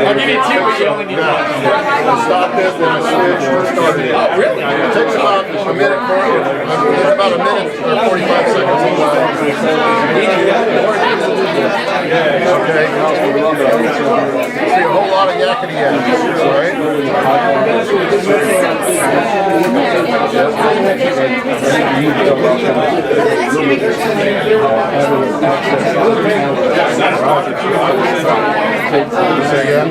I'll give you two, but you only need one. Stop this and switch and start it. Oh, really? It takes about a minute, it's about a minute or 45 seconds. Okay. See a whole lot of yakety yakety, right? Say again.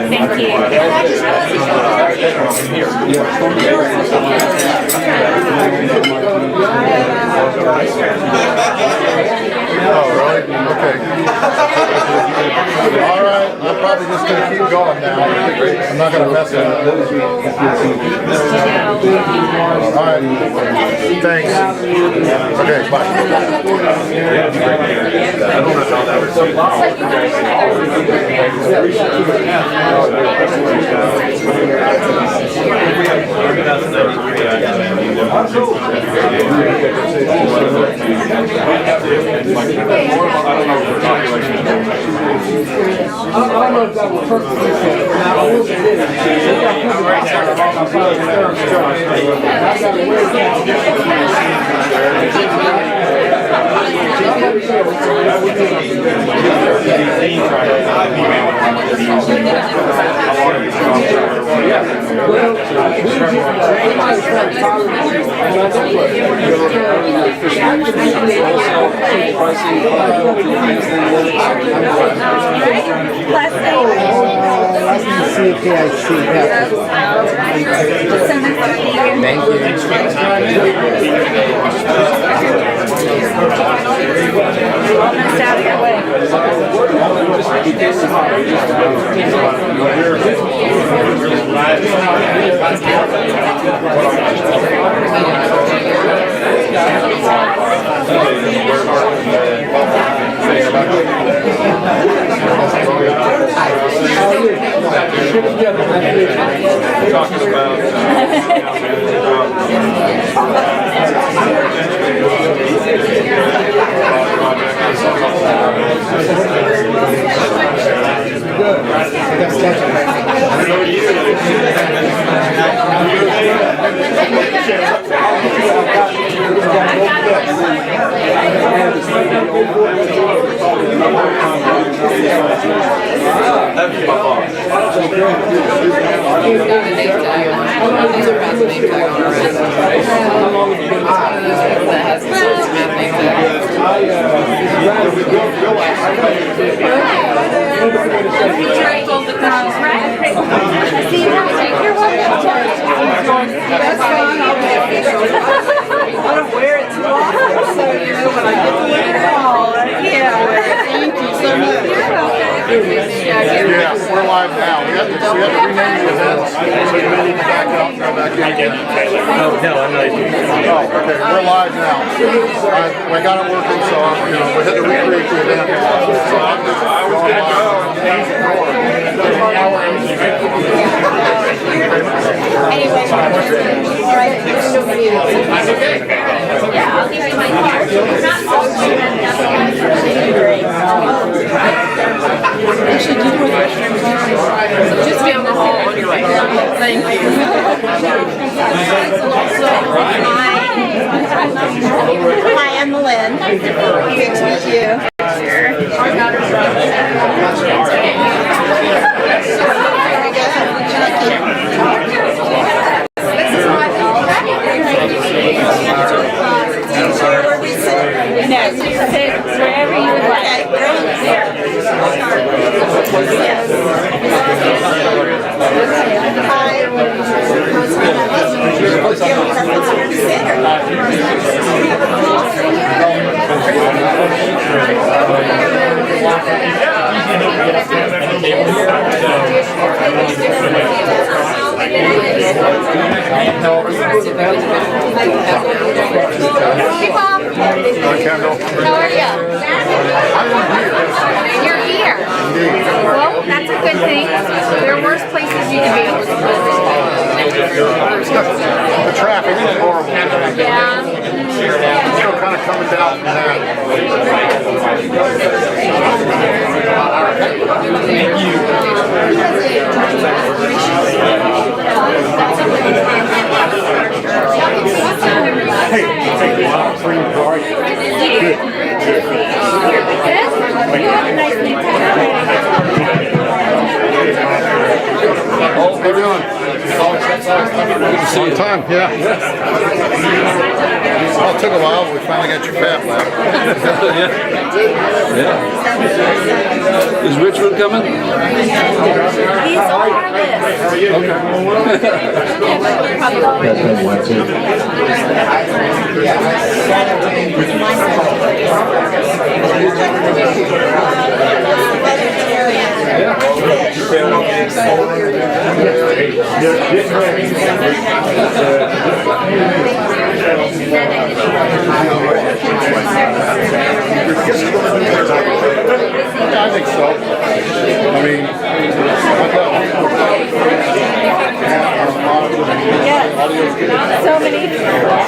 Thank you. Oh, really? Okay. All right. I'm probably just going to keep going now. I'm not going to mess it up. All right. Thanks. Okay, bye. I don't know if that will hurt the system. Now, I will say this. Thank you. Almost out of your way. Talking about I don't wear it too often, so you know when I get to wear it all. Yeah. Thank you so much. Yeah, we're live now. We have to rename the events, so you may need to back out and go back in again. no, I'm not even. Oh, okay, we're live now. I got it working, so we had to recreate the event. So I'm just going live. That's okay. Yeah, I'll give you my card. Not all Just be on the hall on your way. Thank you. Hi, I'm Lynn. Good to meet you. Wherever you would like. Hi. Hey, Bob. Kendall. How are you? You're here. Well, that's a good thing. There are worse places you can be. The traffic is horrible. Yeah. Still kind of coming down from that. How you doing? Long time, yeah. Well, it took a while, but we finally got your fat left. Yeah. Is Richmond coming? He's on our I think so. I mean, So many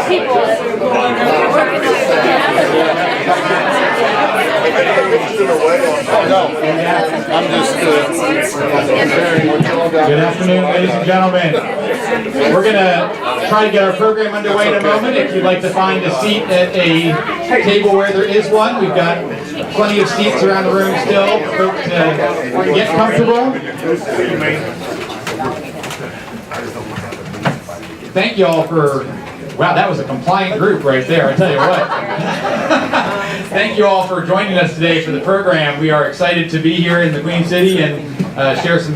people working no, I'm just comparing what you all got. Good afternoon, ladies and gentlemen. We're going to try to get our program underway in a moment. If you'd like to find a seat at a table where there is one, we've got plenty of seats around the room still for folks to get comfortable. Thank you all for, wow, that was a compliant group right there, I tell you what. Thank you all for joining us today for the program. We are excited to be here in the Queen City and share some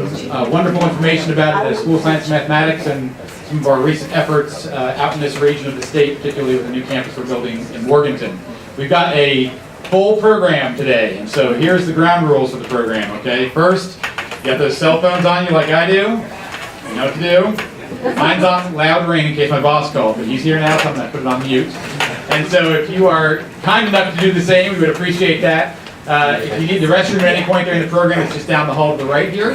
wonderful information about the School of Science and Mathematics and some of our recent efforts out in this region of the state, particularly with the new campus we're building in Morganton. We've got a full program today, and so here's the ground rules of the program, okay? First, you got those cell phones on you like I do. You know what to do. Mine's on loud ring in case my boss called, but he's here now, so I'm going to put it on mute. And so if you are kind enough to do the same, we would appreciate that. If you need the restroom at any point during the program, it's just down the hall to the right here.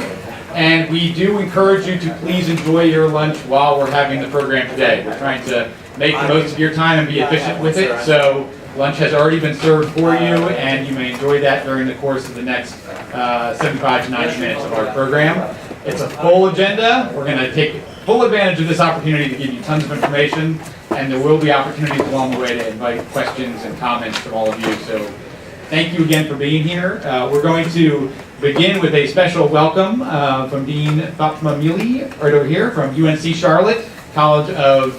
And we do encourage you to please enjoy your lunch while we're having the program today. We're trying to make the most of your time and be efficient with it. So lunch has already been served for you, and you may enjoy that during the course of the next 75 to 90 minutes of our program. It's a full agenda. We're going to take full advantage of this opportunity to give you tons of information, and there will be opportunities along the way to invite questions and comments from all of you. So thank you again for being here. We're going to begin with a special welcome from Dean Fatma Mili, right over here from UNC Charlotte, College of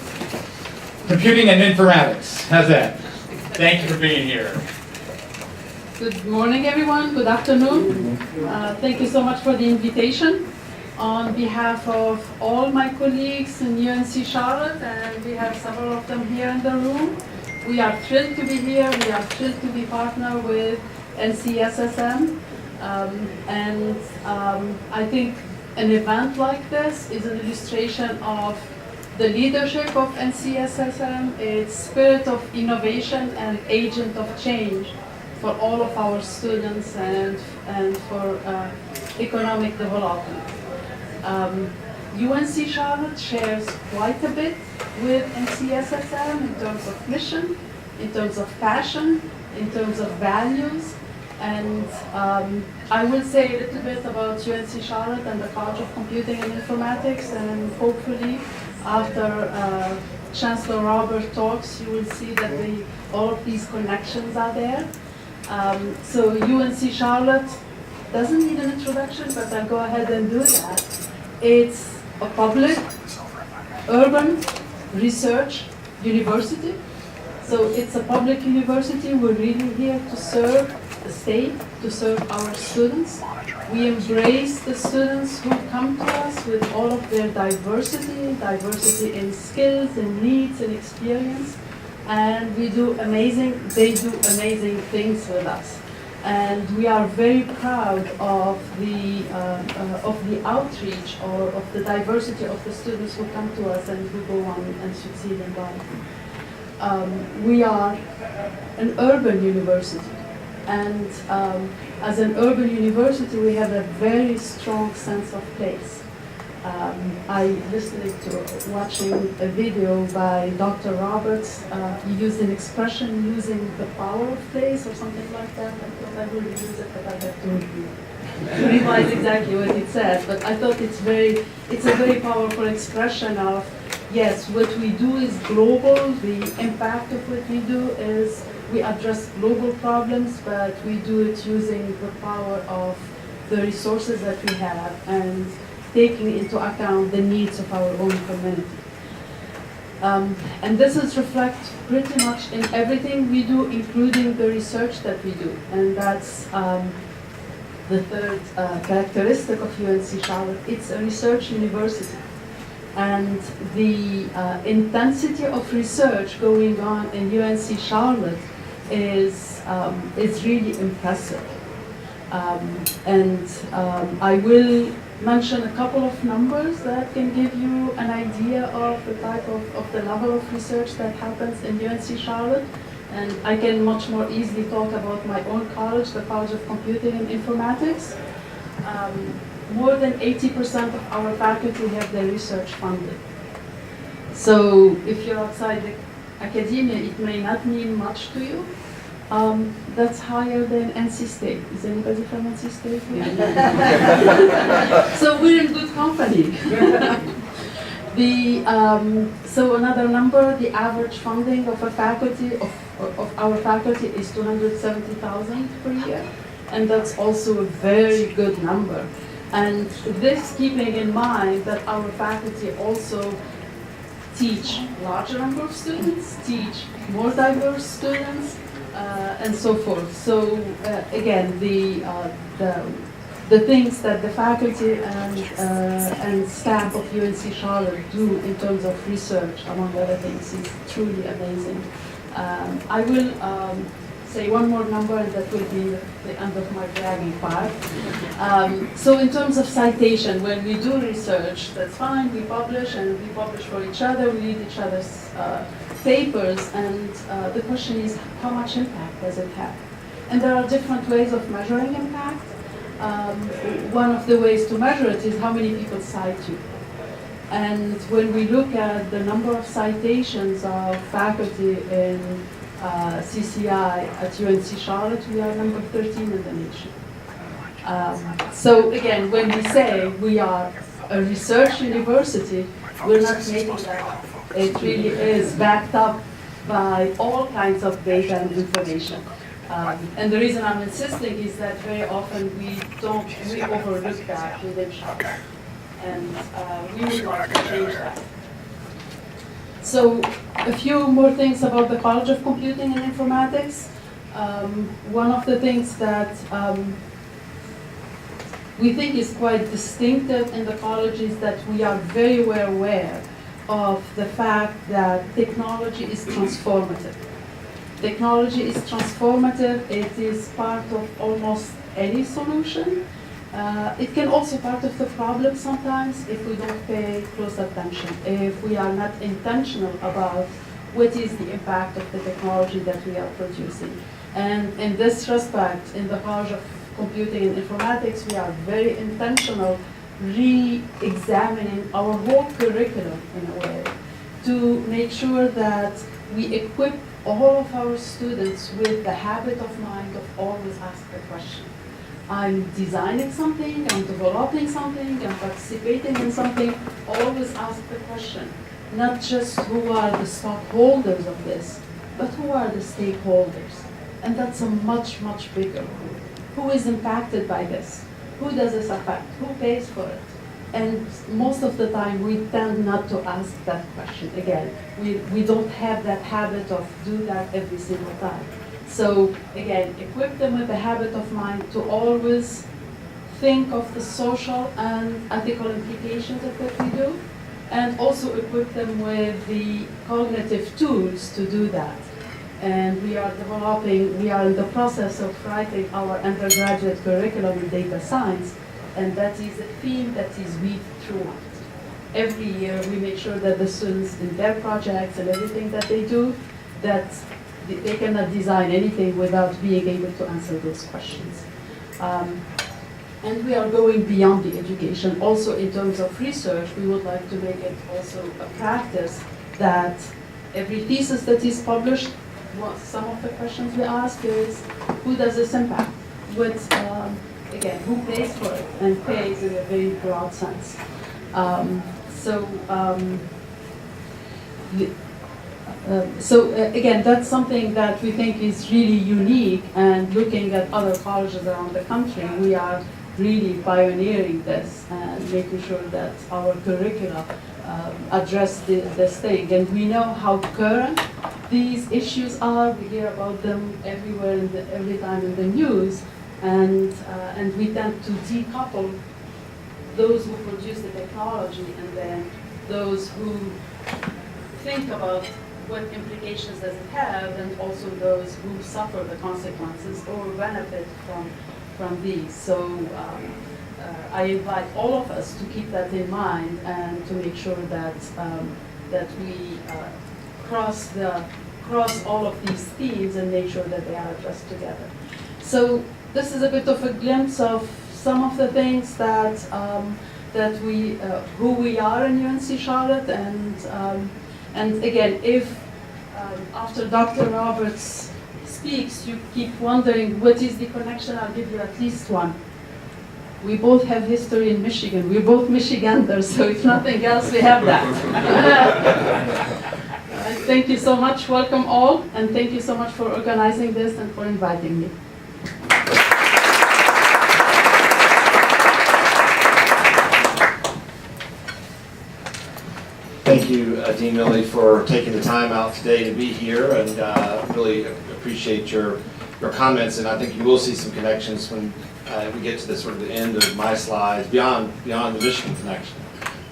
Computing and Informatics. How's that? Thank you for being here. Good morning, everyone. Good afternoon. Thank you so much for the invitation. On behalf of all my colleagues in UNC Charlotte, and we have several of them here in the room, we are thrilled to be here. We are thrilled to be partnered with NCSSM. I think an event like this is an illustration of the leadership of NCSSM, its spirit of innovation and agent of change for all of our students and for economic development. UNC Charlotte shares quite a bit with NCSSM in terms of mission, in terms of passion, in terms of values, and I will say a little bit about UNC Charlotte and the College of Computing and Informatics, and hopefully after Chancellor Robert talks, you will see that all of these connections are there. So UNC Charlotte doesn't need an introduction, but I'll go ahead and do that. It's a public, urban research university. So it's a public university. We're really here to serve the state, to serve our students. We embrace the students who come to us with all of their diversity in skills, in needs, and experience. And they do amazing things with us. And we are very proud of the outreach or of the diversity of the students who come to us and who go on and succeed in life. We are an urban university, and as an urban university, we have a very strong sense of place. I listened to watching a video by Dr. Roberts. He used an expression using the power of place or something like that. I thought I would use it, but I have to revise exactly what it said. But I thought it's a very powerful expression of, yes, what we do is global. The impact of what we do is we address global problems, but we do it using the power of the resources that we have and taking into account the needs of our own community. And this is reflected pretty much in everything we do, including the research that we do. And that's the third characteristic of UNC Charlotte. It's a research university. And the intensity of research going on in UNC Charlotte is really impressive. I will mention a couple of numbers that can give you an idea of the type of the level of research that happens in UNC Charlotte. And I can much more easily talk about my own college, the College of Computing and Informatics. More than 80% of our faculty have their research funded. So if you're outside the academia, it may not mean much to you. That's higher than NC State. Is anybody from NC State here? So we're in good company. So another number, the average funding of a faculty, of our faculty is $270,000 per year. And that's also a very good number. And this keeping in mind that our faculty also teach larger number of students, teach more diverse students, and so forth. So again, the things that the faculty and staff of UNC Charlotte do in terms of research, among other things, is truly amazing. I will say one more number, and that will be the end of my bragging part. So in terms of citation, when we do research, that's fine, we publish, and we publish for each other, we read each other's papers, and the question is, how much impact does it have? And there are different ways of measuring impact. One of the ways to measure it is how many people cite you. And when we look at the number of citations of faculty in CCI at UNC Charlotte, we are number 13 in the nation. So again, when we say we are a research university, we're not making that up. It really is backed up by all kinds of data and information. And the reason I'm insisting is that very often we overlook that within Charlotte. And we would like to change that. So a few more things about the College of Computing and Informatics. One of the things that we think is quite distinctive in the college is that we are very well aware of the fact that technology is transformative. Technology is transformative. It is part of almost any solution. It can also be part of the problem sometimes if we don't pay close attention, if we are not intentional about what is the impact of the technology that we are producing. And in this respect, in the College of Computing and Informatics, we are very intentional re-examining our whole curriculum in a way to make sure that we equip all of our students with the habit of mind of always ask the question. I'm designing something, I'm developing something, I'm participating in something, always ask the question. Not just who are the stockholders of this, but who are the stakeholders. And that's a much, much bigger group. Who is impacted by this? Who does this affect? Who pays for it? And most of the time, we tend not to ask that question. Again, we don't have that habit of do that every single time. So again, equip them with the habit of mind to always think of the social and ethical implications of what we do, and also equip them with the cognitive tools to do that. and we are in the process of writing our undergraduate curriculum in data science, and that is a theme that is weaved throughout. Every year we make sure that the students in their projects and everything that they do, that they cannot design anything without being able to answer those questions. And we are going beyond the education. Also in terms of research, we would like to make it also a practice that every thesis that is published, some of the questions we ask is, who does this impact? Again, who pays for it? And pays in a very broad sense. Again, that's something that we think is really unique, and looking at other colleges around the country, we are really pioneering this and making sure that our curricula address this thing. And we know how current these issues are. We hear about them everywhere, every time in the news, and we tend to decouple those who produce the technology and then those who think about what implications does it have, and also those who suffer the consequences or benefit from these. So I invite all of us to keep that in mind and to make sure that we cross all of these themes and make sure that they are addressed together. So this is a bit of a glimpse of some of the things that who we are in UNC Charlotte, and again, if after Dr. Roberts speaks, you keep wondering what is the connection, I'll give you at least one. We both have history in Michigan. We're both Michiganders, so if nothing else, we have that. Thank you so much. Welcome all, and thank you so much for organizing this and for inviting me. Thank you, Dean Milley, for taking the time out today to be here, and really appreciate your comments. And I think you will see some connections when we get to the sort of the end of my slides beyond the Michigan connection.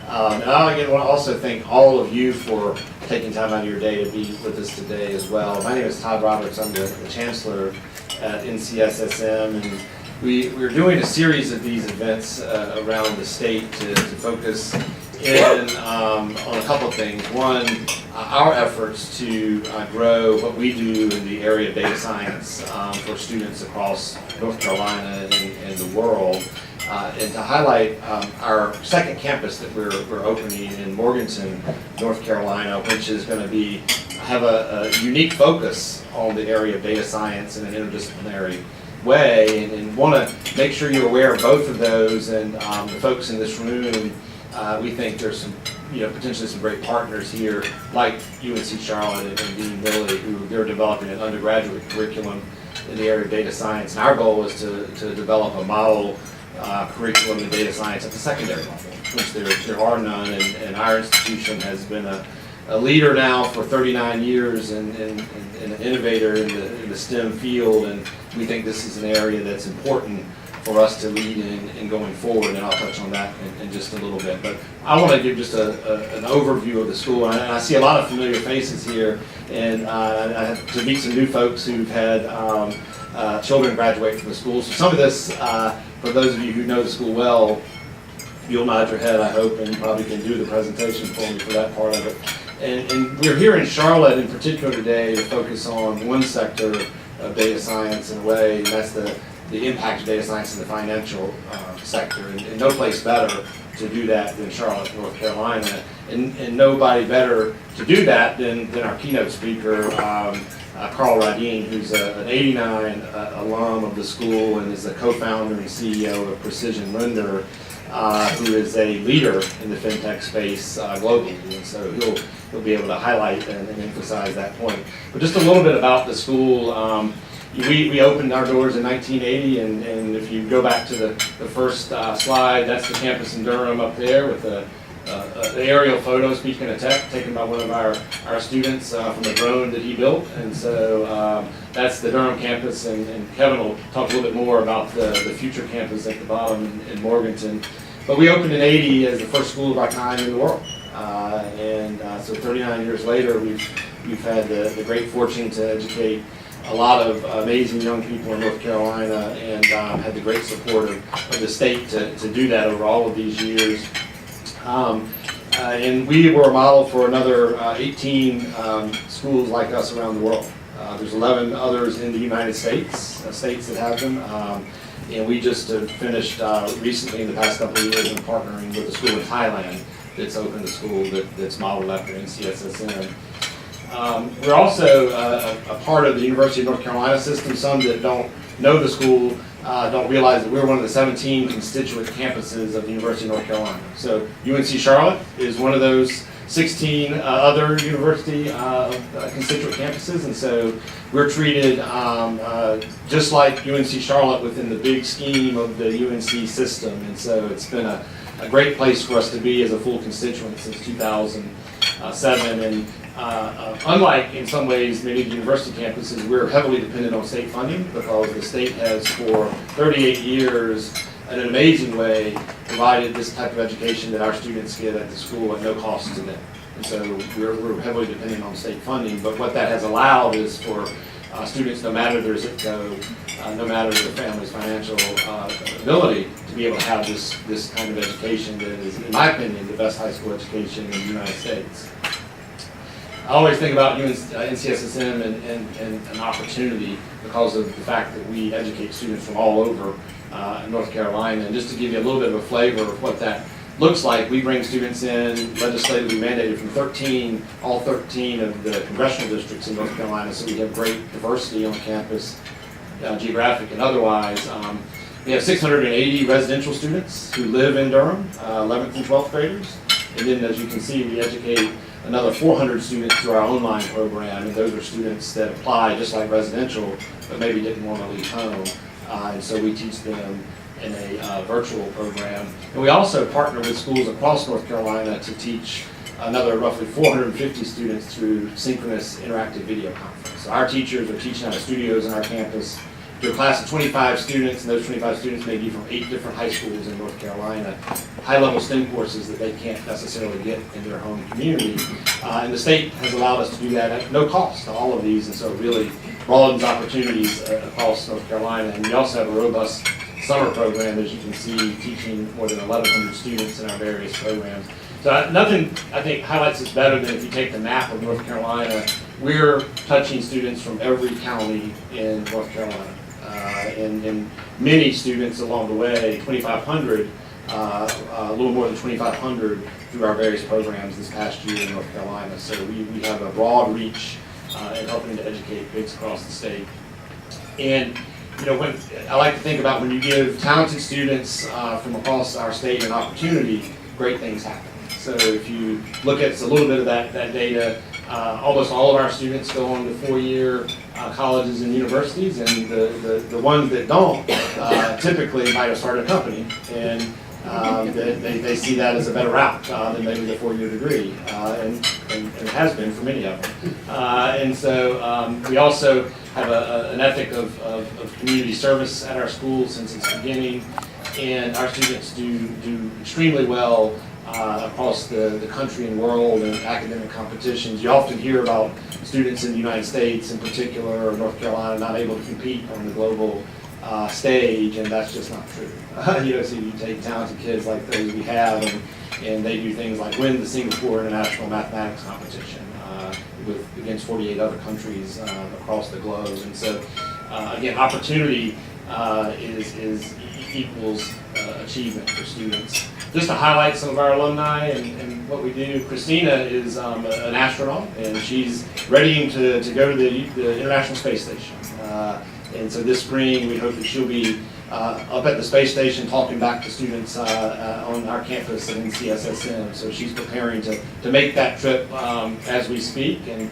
And I again want to also thank all of you for taking time out of your day to be with us today as well. My name is Todd Roberts. I'm the Chancellor at NCSSM, and we're doing a series of these events around the state to focus in on a couple of things. One, our efforts to grow what we do in the area of data science for students across North Carolina and the world, and to highlight our second campus that we're opening in Morganton, North Carolina, which is going to have a unique focus on the area of data science in an interdisciplinary way, and want to make sure you're aware of both of those. And the folks in this room, we think there's some, potentially some great partners here, like UNC Charlotte and Dean Milley, who they're developing an undergraduate curriculum in the area of data science. And our goal is to develop a model curriculum in data science at the secondary level, which there are none. And our institution has been a leader now for 39 years and an innovator in the STEM field. And we think this is an area that's important for us to lead in going forward, and I'll touch on that in just a little bit. But I want to give just an overview of the school, and I see a lot of familiar faces here, and I have to meet some new folks who've had children graduate from the school. So some of this, for those of you who know the school well, you'll nod your head, I hope, and probably can do the presentation for me for that part of it. And we're here in Charlotte in particular today to focus on one sector of data science in a way, and that's the impact of data science in the financial sector, and no place better to do that than Charlotte, North Carolina, and nobody better to do that than our keynote speaker, Carl Radine, who's an '89 alum of the school and is the co-founder and CEO of Precision Lender, who is a leader in the FinTech space globally, and so he'll be able to highlight and emphasize that point. But just a little bit about the school. We opened our doors in 1980, and if you go back to the first slide, that's the campus in Durham up there with the aerial photo, speaking of tech, taken by one of our students from a drone that he built. And so that's the Durham campus, and Kevin will talk a little bit more about the future campus at the bottom in Morganton. But we opened in '80 as the first school of our kind in the world. So 39 years later, we've We've had the great fortune to educate a lot of amazing young people in North Carolina, and had the great support of the state to do that over all of these years. And we were a model for another 18 schools like us around the world. There's 11 others in the United States, states that have them. And we just finished recently in the past couple of years in partnering with a school in Thailand that's opened a school that's modeled after NCSSM. We're also a part of the University of North Carolina system. Some that don't know the school don't realize that we're one of the 17 constituent campuses of the University of North Carolina. So UNC Charlotte is one of those 16 other university constituent campuses, and so we're treated just like UNC Charlotte within the big scheme of the UNC system, and so it's been a great place for us to be as a full constituent since 2007. And unlike in some ways many of the university campuses, we're heavily dependent on state funding because the state has for 38 years in an amazing way provided this type of education that our students get at the school at no cost to them. And so we're heavily dependent on state funding, but what that has allowed is for students, no matter their zip code, no matter their family's financial ability, to be able to have this kind of education that is, in my opinion, the best high school education in the United States. I always think about NCSSM and an opportunity because of the fact that we educate students from all over North Carolina. And just to give you a little bit of a flavor of what that looks like, we bring students in legislatively mandated from all 13 of the congressional districts in North Carolina, so we have great diversity on campus, geographic and otherwise. We have 680 residential students who live in Durham, 11th and 12th graders. And then as you can see, we educate another 400 students through our online program, and those are students that apply just like residential, but maybe didn't want to leave home. And so we teach them in a virtual program. And we also partner with schools across North Carolina to teach another roughly 450 students through synchronous interactive video conference. So our teachers are teaching out of studios in our campus to a class of 25 students, and those 25 students may be from 8 different high schools in North Carolina, high-level STEM courses that they can't necessarily get in their home community. And the state has allowed us to do that at no cost to all of these, and so it really broadens opportunities across North Carolina. And we also have a robust summer program, as you can see, teaching more than 1,100 students in our various programs. So nothing, I think, highlights this better than if you take the map of North Carolina. We're touching students from every county in North Carolina. And many students along the way, 2,500, a little more than 2,500 through our various programs this past year in North Carolina. So we have a broad reach in helping to educate kids across the state. And you know, when I like to think about when you give talented students from across our state an opportunity, great things happen. So if you look at a little bit of that data, almost all of our students go on to 4-year colleges and universities, and the ones that don't typically might have started a company, and they see that as a better route than maybe the 4-year degree, and it has been for many of them. And so we also have an ethic of community service at our school since its beginning, and our students do extremely well across the country and world in academic competitions. You often hear about students in the United States in particular, or North Carolina, not able to compete on the global stage, and that's just not true. You know, so you take talented kids like those we have, and they do things like win the Singapore International Mathematics Competition against 48 other countries across the globe. And so, again, opportunity equals achievement for students. Just to highlight some of our alumni and what we do, Christina is an astronaut, and she's readying to go to the International Space Station. And so this spring, we hope that she'll be up at the space station talking back to students on our campus at NCSSM. So she's preparing to make that trip as we speak. And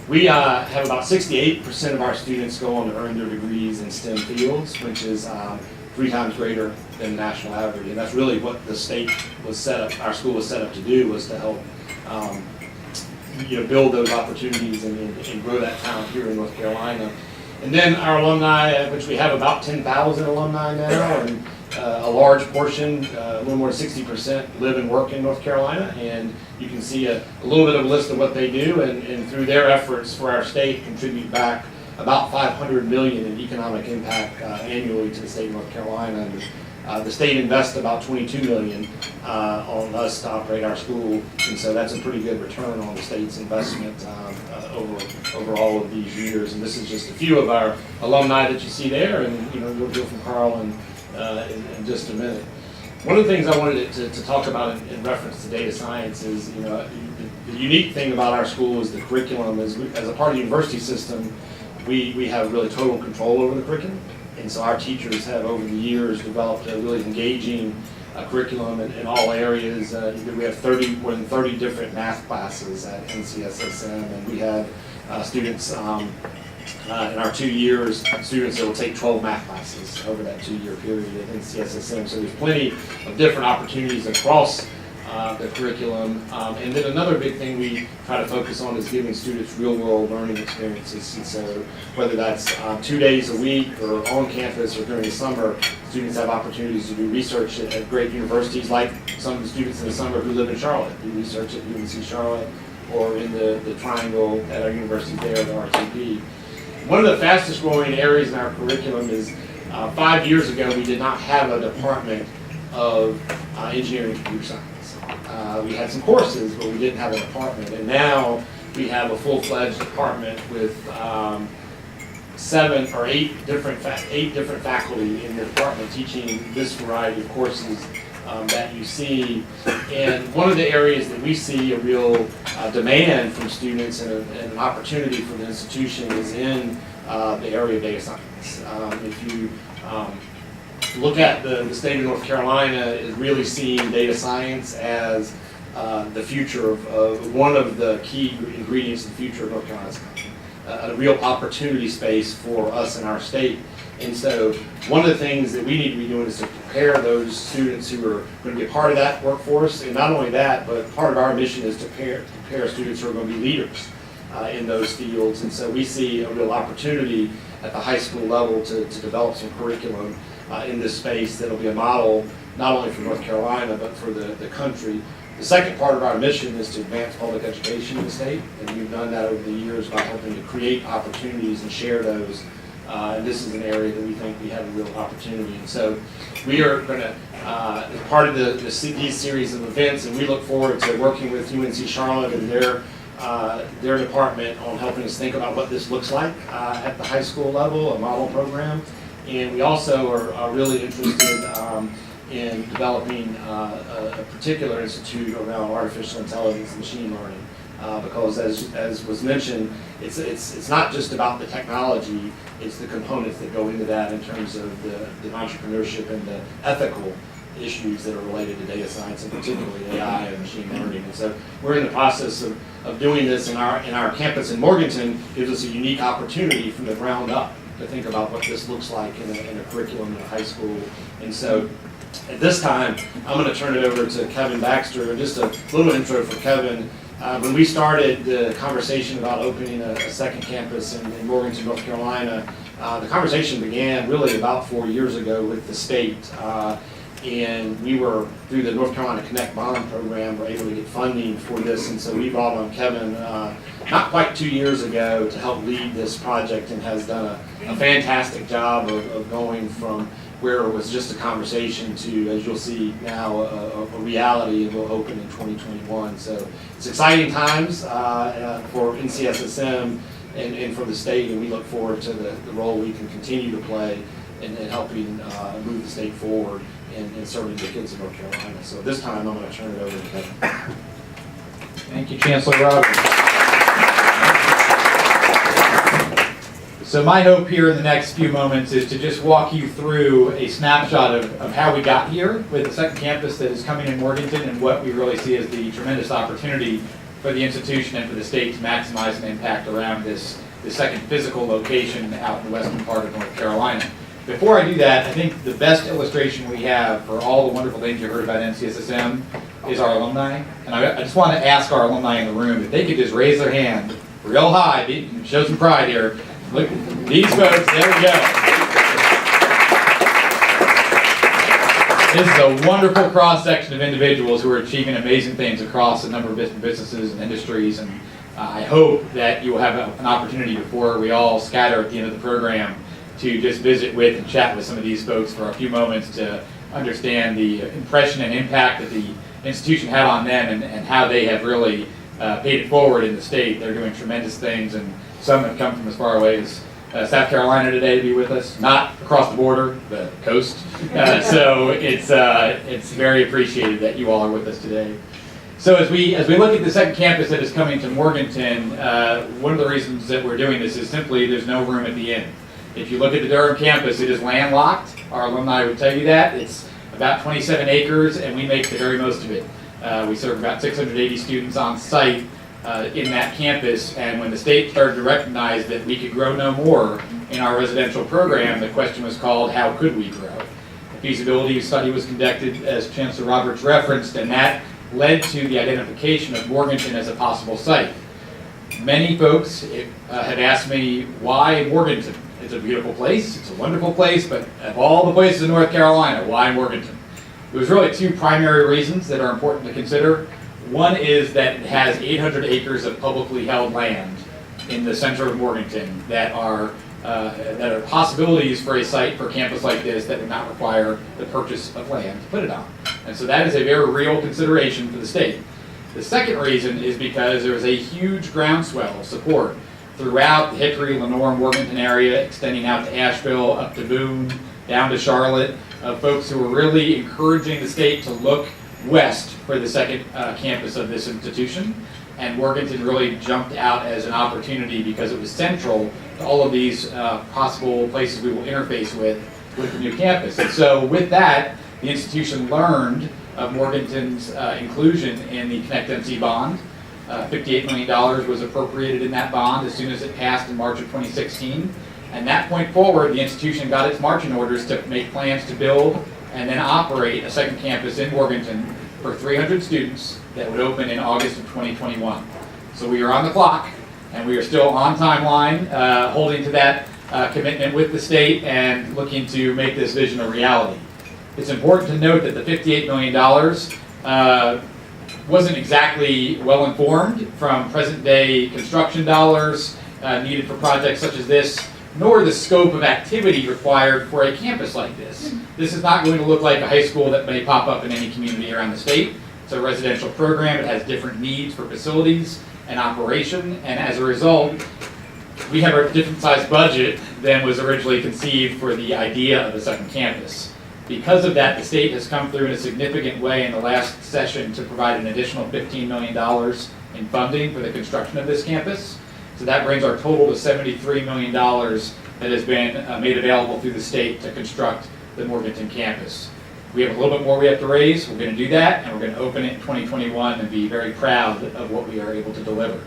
we have about 68% of our students go on to earn their degrees in STEM fields, which is 3 times greater than the national average. And that's really what the state was set up, our school was set up to do, was to help build those opportunities and grow that talent here in North Carolina. And then our alumni, which we have about 10,000 alumni now, and a large portion, a little more than 60%, live and work in North Carolina, and you can see a little bit of a list of what they do, and through their efforts for our state, contribute back about $500 million in economic impact annually to the state of North Carolina. And the state invests about $22 million on us to operate our school, and so that's a pretty good return on the state's investment over all of these years. And this is just a few of our alumni that you see there, and you'll hear from Carl in just a minute. One of the things I wanted to talk about in reference to data science is, the unique thing about our school is the curriculum. As a part of the university system, we have really total control over the curriculum. And so our teachers have, over the years, developed a really engaging curriculum in all areas. We have more than 30 different math classes at NCSSM, and we have students in our 2 years, students that will take 12 math classes over that 2-year period at NCSSM. So there's plenty of different opportunities across the curriculum. And then another big thing we try to focus on is giving students real-world learning experiences. And so whether that's 2 days a week or on campus or during the summer, students have opportunities to do research at great universities, like some of the students in the summer who live in Charlotte, do research at UNC Charlotte or in the Triangle at our university there, the RTP. One of the fastest growing areas in our curriculum is 5 years ago we did not have a department of engineering and computer science. We had some courses, but we didn't have a department. And now we have a full-fledged department with 7 or 8 different faculty in the department teaching this variety of courses that you see. And one of the areas that we see a real demand from students and an opportunity for the institution is in the area of data science. If you look at the state of North Carolina, is really seeing data science as the future of one of the key ingredients in the future of North Carolina's economy, a real opportunity space for us in our state. And so one of the things that we need to be doing is to prepare those students who are going to be a part of that workforce. And not only that, but part of our mission is to prepare students who are going to be leaders in those fields. And so we see a real opportunity at the high school level to develop some curriculum in this space that will be a model not only for North Carolina, but for the country. The second part of our mission is to advance public education in the state, and we've done that over the years by helping to create opportunities and share those. And this is an area that we think we have a real opportunity. And so we are going to, as part of these series of events, and we look forward to working with UNC Charlotte and their department on helping us think about what this looks like at the high school level, a model program. And we also are really interested in developing a particular institute around artificial intelligence and machine learning. Because as was mentioned, it's not just about the technology, it's the components that go into that in terms of the entrepreneurship and the ethical issues that are related to data science, and particularly AI and machine learning. And so we're in the process of doing this in our campus in Morganton. Gives us a unique opportunity from the ground up to think about what this looks like in a curriculum in a high school. And so at this time, I'm going to turn it over to Kevin Baxter. Just a little intro for Kevin. When we started the conversation about opening a second campus in Morganton, North Carolina, the conversation began really about 4 years ago with the state. And we were, through the North Carolina Connect Bond program, were able to get funding for this. And so we brought on Kevin not quite 2 years ago to help lead this project, and has done a fantastic job of going from where it was just a conversation to, as you'll see now, a reality, and will open in 2021. So it's exciting times for NCSSM and for the state, and we look forward to the role we can continue to play in helping move the state forward and serving the kids of North Carolina. So this time, I'm going to turn it over to Kevin. Thank you, Chancellor Roberts. So my hope here in the next few moments is to just walk you through a snapshot of how we got here with the second campus that is coming in Morganton, and what we really see as the tremendous opportunity for the institution and for the state to maximize an impact around this second physical location out in the western part of North Carolina. Before I do that, I think the best illustration we have for all the wonderful things you heard about NCSSM is our alumni. And I just want to ask our alumni in the room if they could just raise their hand real high, show some pride here. Look, these folks, there we go. This is a wonderful cross-section of individuals who are achieving amazing things across a number of different businesses and industries, and I hope that you will have an opportunity before we all scatter at the end of the program to just visit with and chat with some of these folks for a few moments to understand the impression and impact that the institution had on them and how they have really paid it forward in the state. They're doing tremendous things, and some have come from as far away as South Carolina today to be with us, not across the border, the coast. So it's very appreciated that you all are with us today. So as we look at the second campus that is coming to Morganton, one of the reasons that we're doing this is simply there's no room at the inn. If you look at the Durham campus, it is landlocked. Our alumni would tell you that. It's about 27 acres, and we make the very most of it. We serve about 680 students on site in that campus, and when the state started to recognize that we could grow no more in our residential program, the question was called, how could we grow? A feasibility study was conducted, as Chancellor Roberts referenced, and that led to the identification of Morganton as a possible site. Many folks have asked me, why Morganton? It's a beautiful place, it's a wonderful place, but of all the places in North Carolina, why Morganton? There's really two primary reasons that are important to consider. One is that it has 800 acres of publicly held land in the center of Morganton that are possibilities for a site for a campus like this that would not require the purchase of land to put it on. And so that is a very real consideration for the state. The second reason is because there is a huge groundswell of support throughout the Hickory, Lenore, Morganton area, extending out to Asheville, up to Boone, down to Charlotte, of folks who are really encouraging the state to look west for the second campus of this institution. And Morganton really jumped out as an opportunity because it was central to all of these possible places we will interface with the new campus. And so with that, the institution learned of Morganton's inclusion in the Connect NC bond. $58 million was appropriated in that bond as soon as it passed in March of 2016. And that point forward, the institution got its marching orders to make plans to build and then operate a second campus in Morganton for 300 students that would open in August of 2021. So we are on the clock, and we are still on timeline, holding to that commitment with the state and looking to make this vision a reality. It's important to note that the $58 million wasn't exactly well informed from present day construction dollars needed for projects such as this, nor the scope of activity required for a campus like this. This is not going to look like a high school that may pop up in any community around the state. It's a residential program. It has different needs for facilities and operation, and as a result, we have a different size budget than was originally conceived for the idea of a second campus. Because of that, the state has come through in a significant way in the last session to provide an additional $15 million in funding for the construction of this campus. So that brings our total to $73 million that has been made available through the state to construct the Morganton campus. We have a little bit more we have to raise. We're going to do that, and we're going to open it in 2021 and be very proud of what we are able to deliver.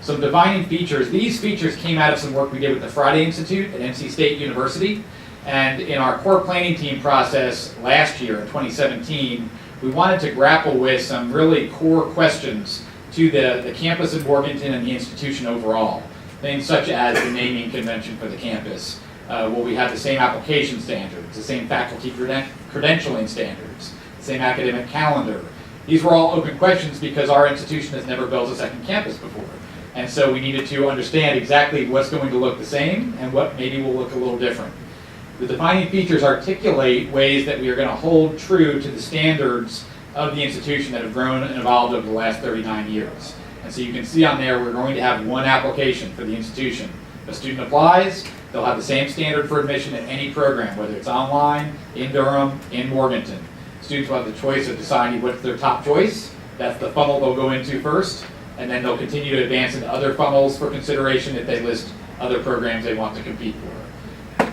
Some defining features. These features came out of some work we did with the Friday Institute at NC State University. And in our core planning team process last year in 2017, we wanted to grapple with some really core questions to the campus in Morganton and the institution overall. Things such as the naming convention for the campus. Will we have the same application standards, the same faculty credentialing standards, the same academic calendar? These were all open questions because our institution has never built a second campus before. And so we needed to understand exactly what's going to look the same and what maybe will look a little different. The defining features articulate ways that we are going to hold true to the standards of the institution that have grown and evolved over the last 39 years. And so you can see on there, we're going to have one application for the institution. If a student applies, they'll have the same standard for admission at any program, whether it's online, in Durham, in Morganton. Students will have the choice of deciding what's their top choice. That's the funnel they'll go into first, and then they'll continue to advance into other funnels for consideration if they list other programs they want to compete for.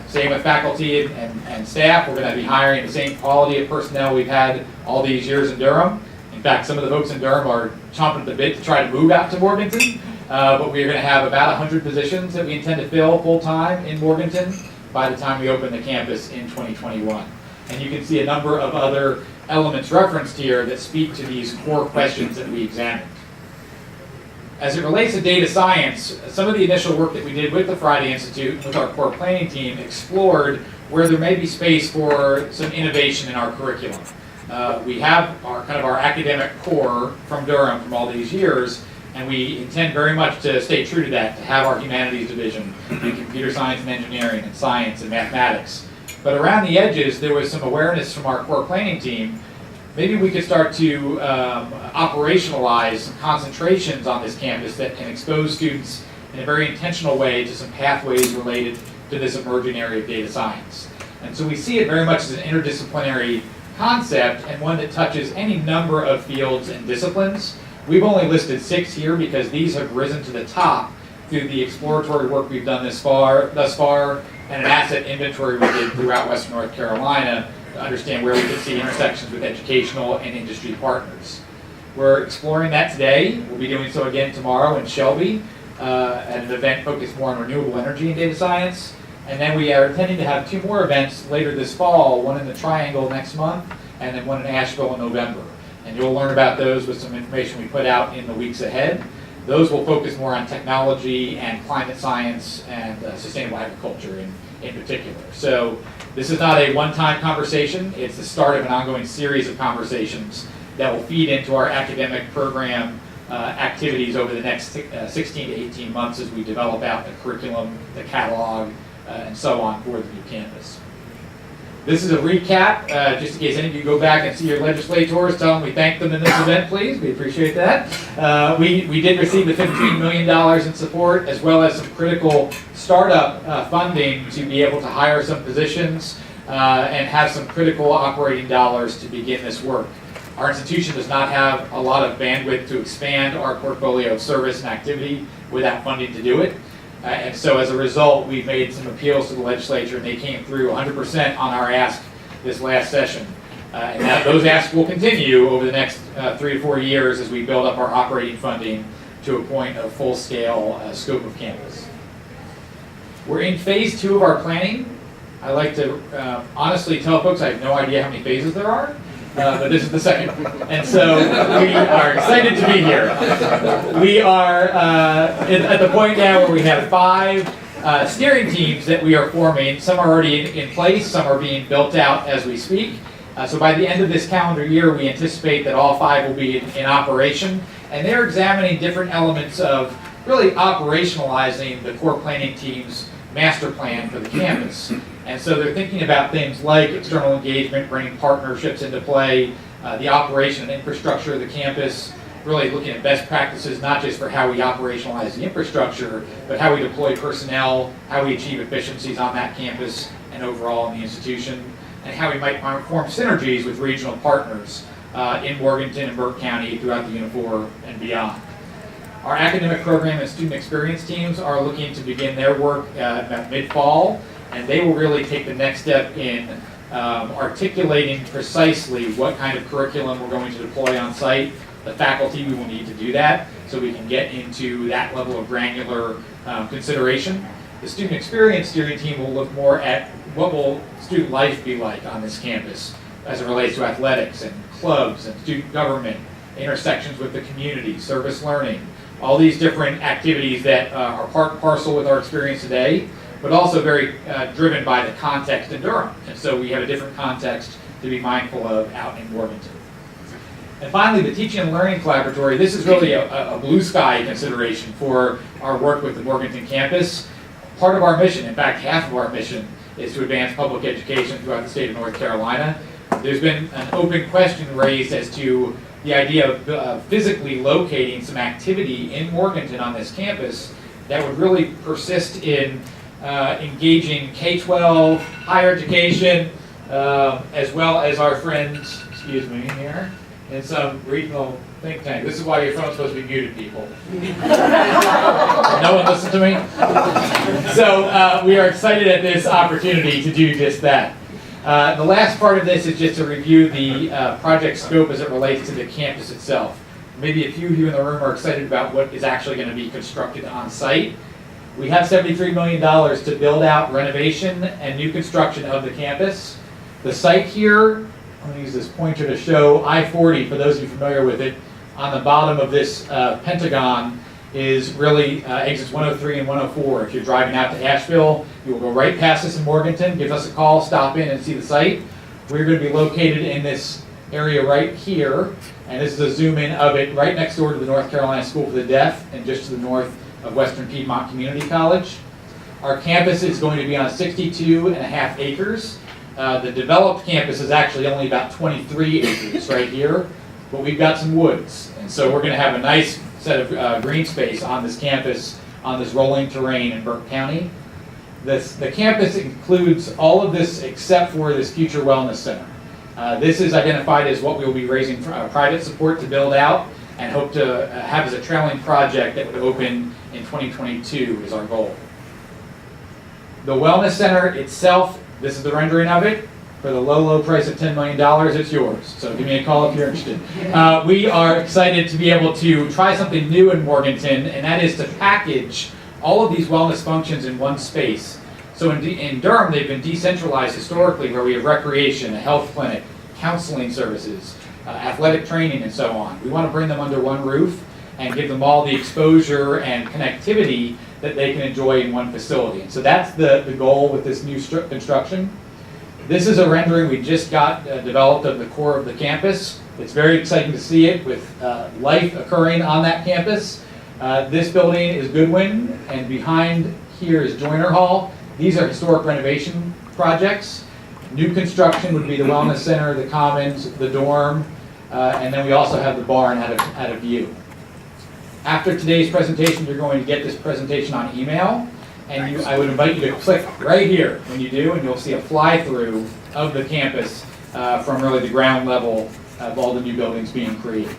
Same with faculty and staff. We're going to be hiring the same quality of personnel we've had all these years in Durham. In fact, some of the folks in Durham are chomping at the bit to try to move out to Morganton. But we're going to have about 100 positions that we intend to fill full-time in Morganton by the time we open the campus in 2021. And you can see a number of other elements referenced here that speak to these core questions that we examined. As it relates to data science, some of the initial work that we did with the Friday Institute, with our core planning team, explored where there may be space for some innovation in our curriculum. We have our academic core from Durham from all these years, and we intend very much to stay true to that, to have our humanities division in computer science and engineering and science and mathematics. But around the edges, there was some awareness from our core planning team. Maybe we could start to operationalize some concentrations on this campus that can expose students in a very intentional way to some pathways related to this emerging area of data science. And so we see it very much as an interdisciplinary concept and one that touches any number of fields and disciplines. We've only listed 6 here because these have risen to the top through the exploratory work we've done thus far, and an asset inventory we did throughout Western North Carolina to understand where we could see intersections with educational and industry partners. We're exploring that today. We'll be doing so again tomorrow in Shelby at an event focused more on renewable energy and data science. And then we are intending to have 2 more events later this fall, one in the Triangle next month, and then one in Asheville in November. And you'll learn about those with some information we put out in the weeks ahead. Those will focus more on technology and climate science and sustainable agriculture in particular. So this is not a one-time conversation. It's the start of an ongoing series of conversations that will feed into our academic program activities over the next 16 to 18 months as we develop out the curriculum, the catalog, and so on for the new campus. This is a recap, just in case any of you go back and see your legislators, tell them we thank them in this event, please. We appreciate that. We did receive the $15 million in support, as well as some critical startup funding to be able to hire some positions and have some critical operating dollars to begin this work. Our institution does not have a lot of bandwidth to expand our portfolio of service and activity without funding to do it. And so as a result, we've made some appeals to the legislature, and they came through 100% on our ask this last session. And those asks will continue over the next 3 to 4 years as we build up our operating funding to a point of full-scale scope of campus. We're in phase 2 of our planning. I like to honestly tell folks I have no idea how many phases there are. But this is the second. And so we are excited to be here. We are at the point now where we have 5 steering teams that we are forming. Some are already in place, some are being built out as we speak. So by the end of this calendar year, we anticipate that all 5 will be in operation. And they're examining different elements of really operationalizing the core planning team's master plan for the campus. And so they're thinking about things like external engagement, bringing partnerships into play, the operation and infrastructure of the campus, really looking at best practices, not just for how we operationalize the infrastructure, but how we deploy personnel, how we achieve efficiencies on that campus and overall in the institution, and how we might form synergies with regional partners in Morganton and Burke County throughout the Unifor and beyond. Our academic program and student experience teams are looking to begin their work about mid-fall, and they will really take the next step in articulating precisely what kind of curriculum we're going to deploy on site, the faculty we will need to do that, so we can get into that level of granular consideration. The student experience steering team will look more at what will student life be like on this campus as it relates to athletics and clubs and student government, intersections with the community, service learning, all these different activities that are part and parcel with our experience today, but also very driven by the context in Durham. And so we have a different context to be mindful of out in Morganton. And finally, the Teaching and Learning Collaboratory. This is really a blue sky consideration for our work with the Morganton campus. Part of our mission, in fact, half of our mission, is to advance public education throughout the state of North Carolina. There's been an open question raised as to the idea of physically locating some activity in Morganton on this campus that would really persist in engaging K-12, higher education, as well as our friends, excuse me here, in some regional think tank. This is why your phone's supposed to be muted, people. No one listen to me? So we are excited at this opportunity to do just that. The last part of this is just to review the project scope as it relates to the campus itself. Maybe a few of you in the room are excited about what is actually going to be constructed on site. We have $73 million to build out renovation and new construction of the campus. The site here, I'm going to use this pointer to show I-40, for those of you familiar with it, on the bottom of this pentagon is really exits 103 and 104. If you're driving out to Asheville, you will go right past us in Morganton, give us a call, stop in and see the site. We're going to be located in this area right here, and this is a zoom in of it right next door to the North Carolina School for the Deaf and just to the north of Western Piedmont Community College. Our campus is going to be on 62.5 acres. The developed campus is actually only about 23 acres right here, but we've got some woods. And so we're going to have a nice set of green space on this campus, on this rolling terrain in Burke County. The campus includes all of this except for this future wellness center. This is identified as what we will be raising private support to build out and hope to have as a trailing project that would open in 2022 is our goal. The wellness center itself, this is the rendering of it. For the low, low price of $10 million, it's yours. So give me a call if you're interested. We are excited to be able to try something new in Morganton, and that is to package all of these wellness functions in one space. So in Durham, they've been decentralized historically, where we have recreation, a health clinic, counseling services, athletic training, and so on. We want to bring them under one roof and give them all the exposure and connectivity that they can enjoy in one facility. And so that's the goal with this new construction. This is a rendering we just got developed of the core of the campus. It's very exciting to see it with life occurring on that campus. This building is Goodwin, and behind here is Joyner Hall. These are historic renovation projects. New construction would be the wellness center, the commons, the dorm, and then we also have the barn at a view. After today's presentation, you're going to get this presentation on email, and I would invite you to click right here when you do, and you'll see a fly-through of the campus from really the ground level of all the new buildings being created.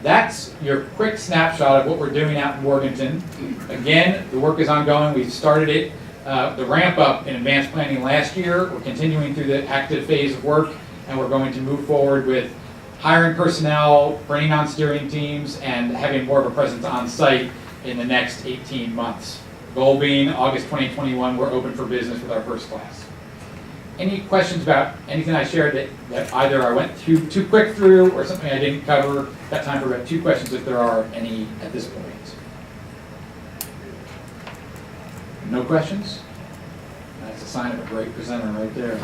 That's your quick snapshot of what we're doing out in Morganton. Again, the work is ongoing. We've started it, the ramp up in advanced planning last year. We're continuing through the active phase of work, and we're going to move forward with hiring personnel, bringing on steering teams, and having more of a presence on site in the next 18 months. Goal being August 2021, we're open for business with our first class. Any questions about anything I shared that either I went too quick through or something I didn't cover? Got time for about 2 questions if there are any at this point. No questions? That's a sign of a great presenter right there.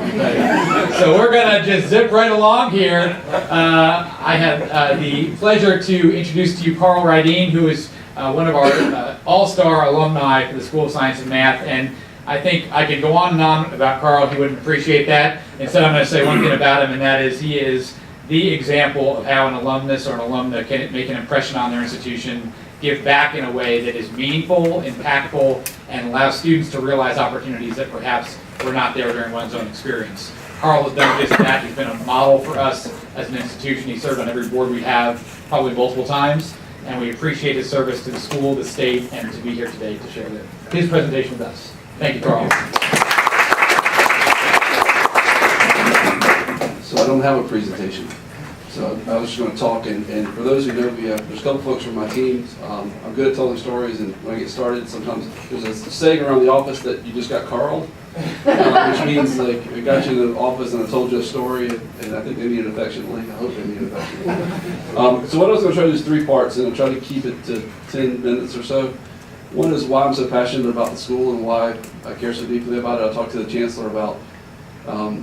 So we're going to just zip right along here. I have the pleasure to introduce to you Carl Rydeen, who is one of our all-star alumni for the School of Science and Math. And I think I could go on and on about Carl. He wouldn't appreciate that. Instead, I'm going to say one thing about him, and that is he is the example of how an alumnus or an alumna can make an impression on their institution, give back in a way that is meaningful, impactful, and allows students to realize opportunities that perhaps were not there during one's own experience. Carl has done just that. He's been a model for us as an institution. He served on every board we have, probably multiple times, and we appreciate his service to the school, the state, and to be here today to share his presentation with us. Thank you, Carl. So I don't have a presentation. So I was just going to talk, and for those who know me, there's a couple folks from my team. I'm good at telling stories, and when I get started, sometimes there's a saying around the office that you just got Carl'd, which means like I got you in the office and I told you a story, and I think they mean it affectionately. I hope they mean it affectionately. So what I was going to try to do is 3 parts, and I'll try to keep it to 10 minutes or so. One is why I'm so passionate about the school and why I care so deeply about it. I'll talk to the chancellor about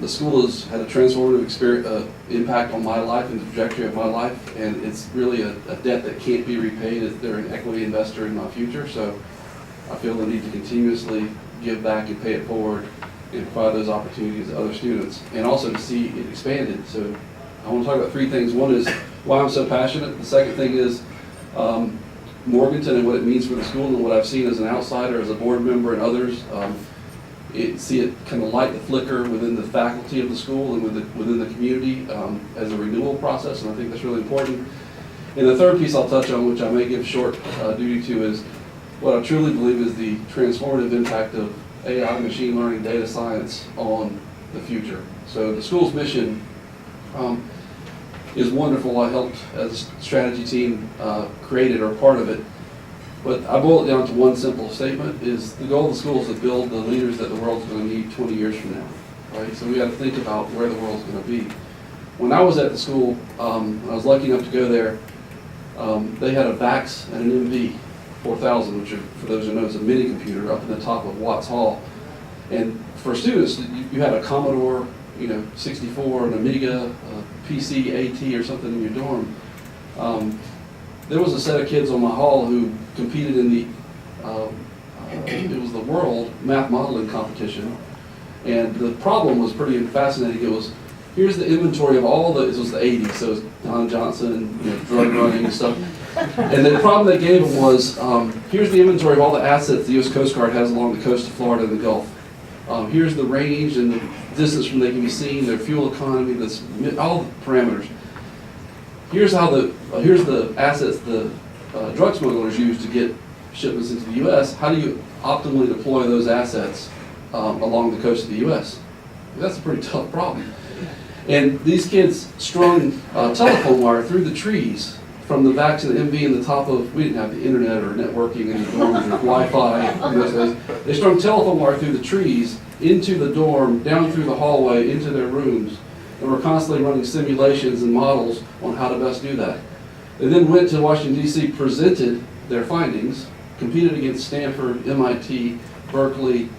the school has had a transformative impact on my life and the trajectory of my life, and it's really a debt that can't be repaid. They're an equity investor in my future, so I feel the need to continuously give back and pay it forward and provide those opportunities to other students, and also to see it expanded. So I want to talk about 3 things. One is why I'm so passionate. The second thing is Morganton and what it means for the school and what I've seen as an outsider, as a board member and others. See it kind of light the flicker within the faculty of the school and within the community as a renewal process, and I think that's really important. And the third piece I'll touch on, which I may give short duty to, is what I truly believe is the transformative impact of AI, machine learning, data science on the future. So the school's mission is wonderful. I helped as a strategy team create it, or part of it. But I boil it down to one simple statement: is the goal of the school is to build the leaders that the world's going to need 20 years from now, right? So we got to think about where the world's going to be. When I was at the school, I was lucky enough to go there. They had a VAX and an MV 4000, which are, for those who know, is a mini computer up in the top of Watts Hall. And for students, you had a Commodore, 64, an Amiga, a PC AT or something in your dorm. There was a set of kids on my hall who competed in the, it was the World Math Modeling Competition. And the problem was pretty fascinating. It was, here's the inventory of all the, it was the 80s, so it was Don Johnson, drug running and stuff. And the problem they gave them was, here's the inventory of all the assets the U.S. Coast Guard has along the coast of Florida and the Gulf. Here's the range and the distance from they can be seen, their fuel economy, all the parameters. Here's the assets the drug smugglers use to get shipments into the U.S. How do you optimally deploy those assets along the coast of the U.S.? That's a pretty tough problem. And these kids strung telephone wire through the trees from the VAX and the MV in the top of, we didn't have the internet or networking in the dorms or Wi-Fi in those days. They strung telephone wire through the trees into the dorm, down through the hallway, into their rooms, and were constantly running simulations and models on how to best do that. They then went to Washington, D.C., presented their findings, competed against Stanford, MIT, Berkeley,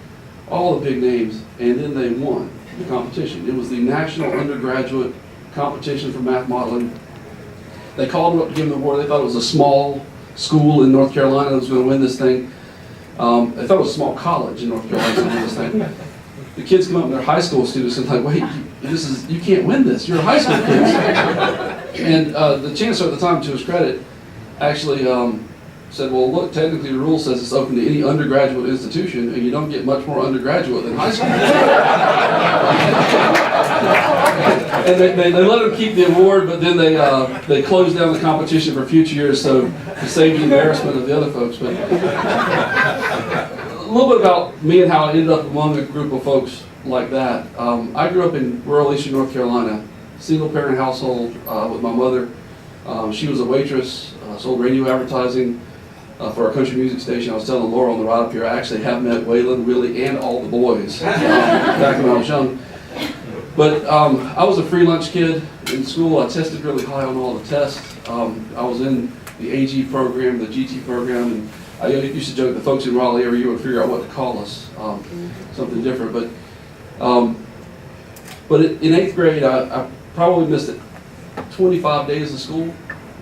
all the big names, and then they won the competition. It was the National Undergraduate Competition for Math Modeling. They called them up to give them the award. They thought it was a small school in North Carolina that was going to win this thing. They thought it was a small college in North Carolina that was going to win this thing. The kids come up and they're high school students and like, wait, you can't win this. You're high school kids. And the chancellor at the time, to his credit, actually said, well, look, technically the rule says it's open to any undergraduate institution, and you don't get much more undergraduate than high school. And they let them keep the award, but then they closed down the competition for future years, so to save the embarrassment of the other folks. But a little bit about me and how I ended up among a group of folks like that. I grew up in rural eastern North Carolina, single parent household with my mother. She was a waitress, sold radio advertising for a country music station. I was telling Laura on the ride up here, I actually have met Waylon, Willie, and all the boys back when I was young. But I was a free lunch kid in school. I tested really high on all the tests. I was in the AG program, the GT program, and I used to joke the folks in Raleigh every year would figure out what to call us, something different. But in 8th grade, I probably missed 25 days of school,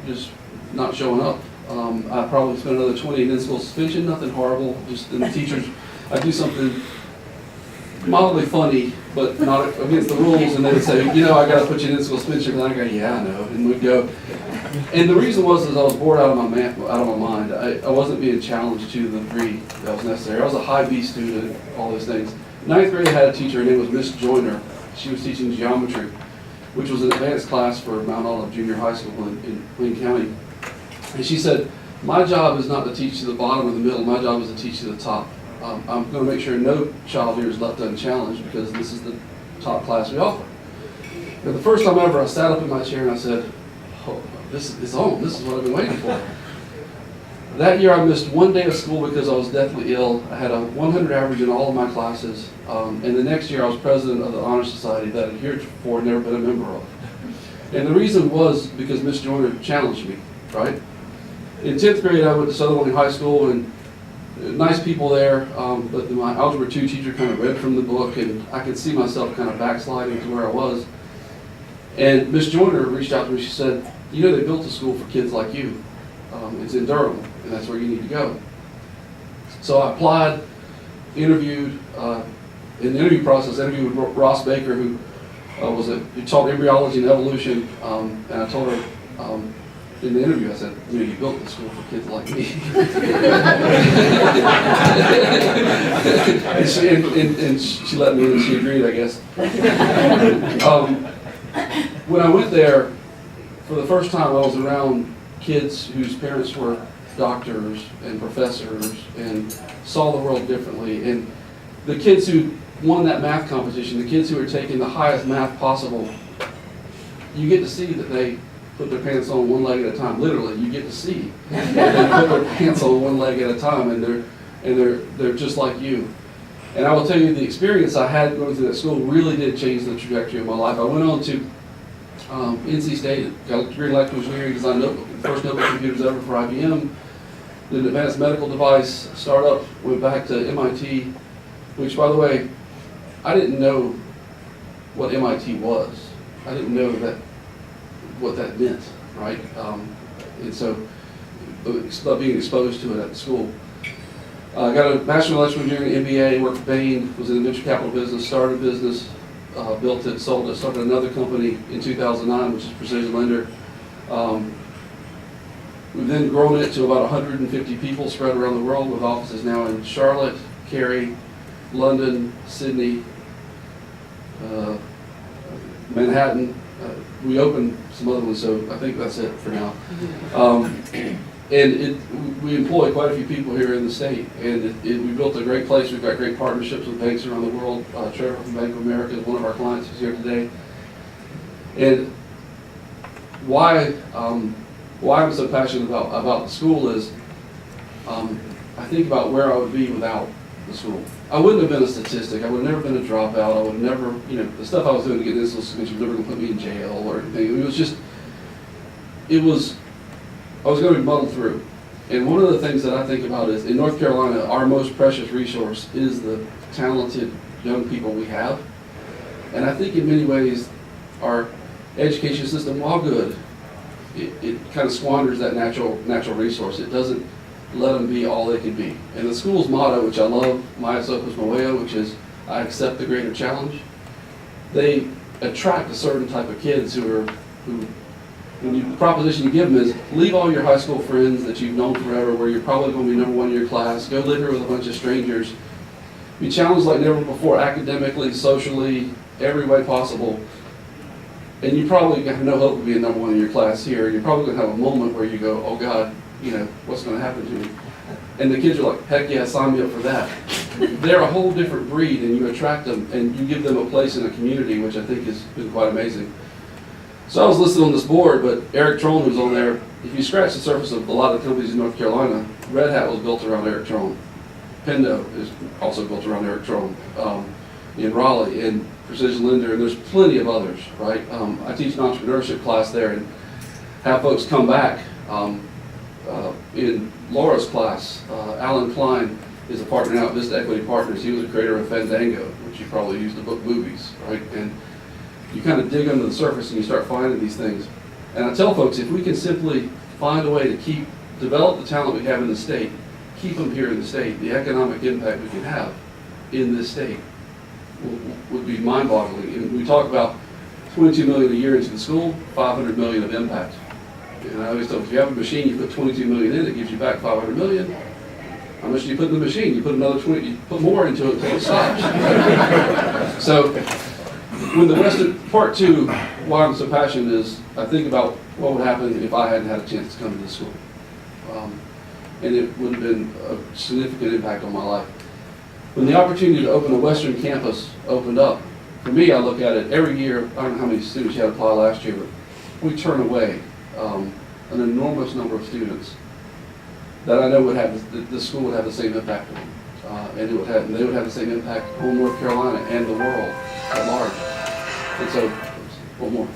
just not showing up. I probably spent another 20 in in-school suspension, nothing horrible, just the teachers, I'd do something mildly funny, but not against the rules, and they would say, I got to put you in in-school suspension, and I go, yeah, I know, and we'd go. And the reason was I was bored out of my mind. I wasn't being challenged to the degree that was necessary. I was a high B student, all those things. 9th grade I had a teacher, her name was Miss Joyner. She was teaching geometry, which was an advanced class for Mount Olive Junior High School in Wayne County. And she said, my job is not to teach to the bottom or the middle, my job is to teach to the top. I'm going to make sure no child here is left unchallenged because this is the top class we offer. And the first time ever, I sat up in my chair and I said, oh, this is on, this is what I've been waiting for. That year I missed one day of school because I was deathly ill. I had a 100 average in all of my classes. And the next year I was president of the Honor Society that I'd heretofore never been a member of. And the reason was because Miss Joyner challenged me, right? In 10th grade I went to Southern Wayne High School, and nice people there, but my Algebra 2 teacher kind of read from the book, and I could see myself kind of backsliding to where I was. And Miss Joyner reached out to me, she said, they built a school for kids like you. It's in Durham, and that's where you need to go. So I applied, interviewed, in the interview process, I interviewed with Ross Baker, who taught embryology and evolution, and I told her, in the interview, I said, you built this school for kids like me. and she let me in, and she agreed, I guess. When I went there, for the first time, I was around kids whose parents were doctors and professors and saw the world differently. And the kids who won that math competition, the kids who were taking the highest math possible, you get to see that they put their pants on one leg at a time. Literally, you get to see that they put their pants on one leg at a time, and they're just like you. And I will tell you, the experience I had going through that school really did change the trajectory of my life. I went on to NC State, got a degree in electrical engineering, designed notebook first notebook computers ever for IBM. Did an advanced medical device startup, went back to MIT, which, by the way, I didn't know what MIT was. I didn't know what that meant, right? And so, being exposed to it at the school. I got a Master of Electrical Engineering MBA, worked for Bain, was in the venture capital business, started a business, built it, sold it, started another company in 2009, which is Precision Lender. We've then grown it to about 150 people spread around the world, with offices now in Charlotte, Cary, London, Sydney, Manhattan. We opened some other ones, so I think that's it for now. And we employ quite a few people here in the state, and we built a great place. We've got great partnerships with banks around the world. Trevor from Bank of America is one of our clients who's here today. And why I'm so passionate about the school is I think about where I would be without the school. I wouldn't have been a statistic. I would have never been a dropout. I would have never, the stuff I was doing to get this was never going to put me in jail or anything. I was going to be muddled through. And one of the things that I think about is, in North Carolina, our most precious resource is the talented young people we have. And I think in many ways, our education system, while good, it kind of squanders that natural resource. It doesn't let them be all they can be. And the school's motto, which I love, Maya Sopus Moeo, which is, I accept the greater challenge. They attract a certain type of kids who the proposition you give them is, leave all your high school friends that you've known forever, where you're probably going to be number one in your class, go live here with a bunch of strangers, be challenged like never before, academically, socially, every way possible. And you probably have no hope of being number one in your class here. You're probably going to have a moment where you go, oh God, what's going to happen to me? And the kids are like, heck yeah, sign me up for that. They're a whole different breed, and you attract them, and you give them a place in a community, which I think has been quite amazing. So I was listed on this board, but Eric Trone was on there. If you scratch the surface of a lot of the companies in North Carolina, Red Hat was built around Eric Trone. Pendo is also built around Eric Trone. In Raleigh, and Precision Lender, and there's plenty of others, right? I teach an entrepreneurship class there and have folks come back. In Laura's class, Alan Klein is a partner now at Vista Equity Partners. He was a creator of Fandango, which you probably used to book movies, right? And you kind of dig under the surface and you start finding these things. And I tell folks, if we can simply find a way to develop the talent we have in the state, keep them here in the state, the economic impact we can have in this state would be mind-boggling. And we talk about $22 million a year into the school, $500 million of impact. And I always tell them, if you have a machine, you put $22 million in, it gives you back $500 million. How much do you put in the machine? You put another 20, you put more into it until it stops. So, when the rest of part two, why I'm so passionate is, I think about what would happen if I hadn't had a chance to come to this school. And it would have been a significant impact on my life. When the opportunity to open a Western campus opened up, for me, I look at it every year. I don't know how many students you had apply last year, but we turn away an enormous number of students that I know would have the school would have the same impact on them, and they would have the same impact on North Carolina and the world at large. And so, one more.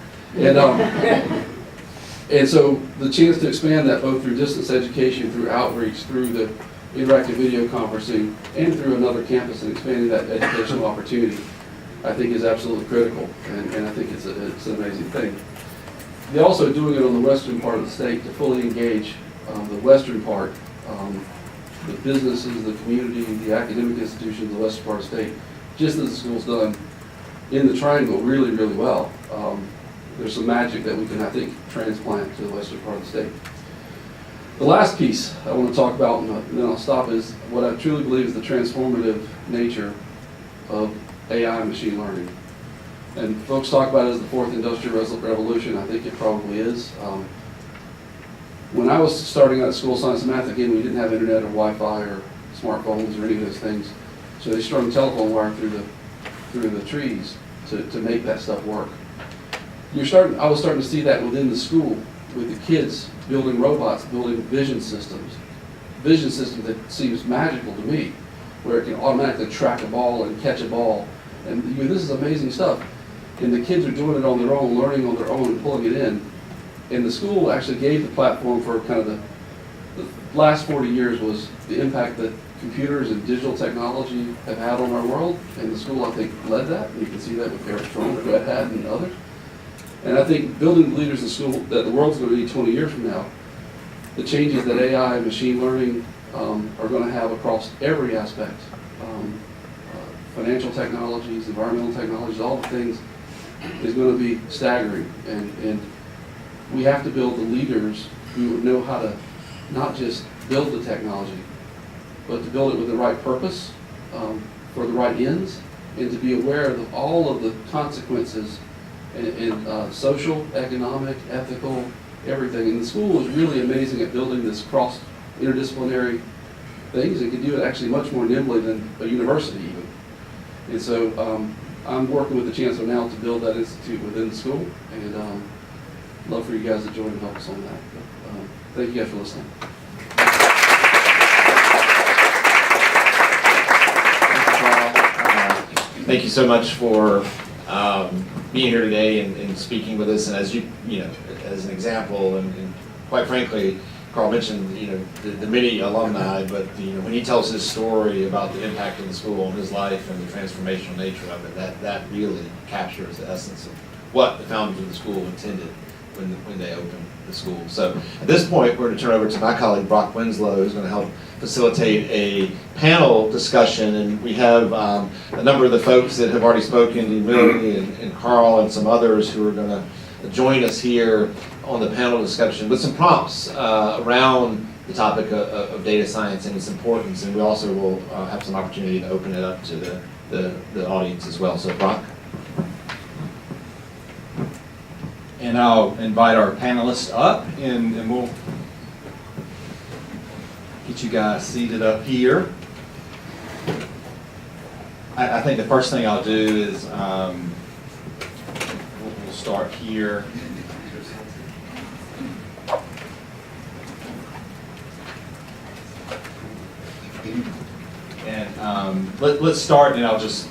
And so the chance to expand that both through distance education, through outreach, through the interactive video conferencing, and through another campus and expanding that educational opportunity, I think is absolutely critical, and I think it's an amazing thing. They're also doing it on the western part of the state to fully engage the western part, the businesses, the community, the academic institutions, the western part of the state, just as the school's done in the triangle really, really well. There's some magic that we can, I think, transplant to the western part of the state. The last piece I want to talk about, and then I'll stop, is what I truly believe is the transformative nature of AI and machine learning. And folks talk about it as the fourth industrial revolution. I think it probably is. When I was starting out at School of Science and Math, again, we didn't have internet or Wi-Fi or smartphones or any of those things. So they strung telephone wire through the trees to make that stuff work. I was starting to see that within the school, with the kids building robots, building vision systems that seems magical to me, where it can automatically track a ball and catch a ball. And this is amazing stuff. And the kids are doing it on their own, learning on their own, and pulling it in. And the school actually gave the platform for kind of the last 40 years was the impact that computers and digital technology have had on our world. And the school, I think, led that. And you can see that with Eric Strong, Red Hat, and others. And I think building leaders in school that the world's going to need 20 years from now, the changes that AI and machine learning are going to have across every aspect, financial technologies, environmental technologies, all the things, is going to be staggering. And we have to build the leaders who know how to not just build the technology, but to build it with the right purpose, for the right ends, and to be aware of all of the consequences in social, economic, ethical, everything. And the school is really amazing at building this cross-interdisciplinary things and can do it actually much more nimbly than a university even. And so I'm working with the chancellor now to build that institute within the school, and love for you guys to join and help us on that. But, thank you guys for listening. Thank you so much for being here today and speaking with us. And as you know, as an example, and quite frankly, Carl mentioned, the many alumni, but when he tells his story about the impact of the school on his life and the transformational nature of it, that really captures the essence of what the founders of the school intended when they opened the school. So at this point, we're going to turn over to my colleague Brock Winslow, who's going to help facilitate a panel discussion. And we have a number of the folks that have already spoken, Millie and Carl and some others who are going to join us here on the panel discussion with some prompts around the topic of data science and its importance. And we also will have some opportunity to open it up to the audience as well. So Brock. And I'll invite our panelists up, and we'll get you guys seated up here. I think the first thing I'll do is we'll start here. And let's start, and I'll just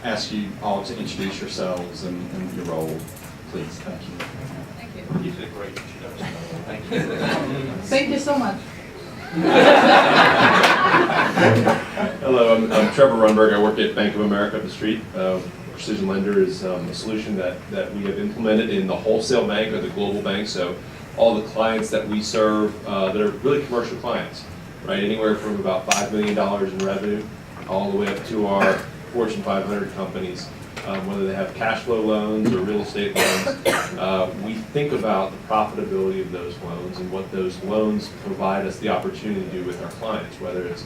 ask you all to introduce yourselves and your role, please. Thank you. Thank you. You did a great introduction. Thank you. Thank you so much. Hello, I'm Trevor Runberg. I work at Bank of America up the street. Precision Lender is a solution that we have implemented in the wholesale bank or the global bank. So all the clients that we serve that are really commercial clients, right? Anywhere from about $5 million in revenue all the way up to our Fortune 500 companies. Whether they have cash flow loans or real estate loans, we think about the profitability of those loans and what those loans provide us the opportunity to do with our clients, whether it's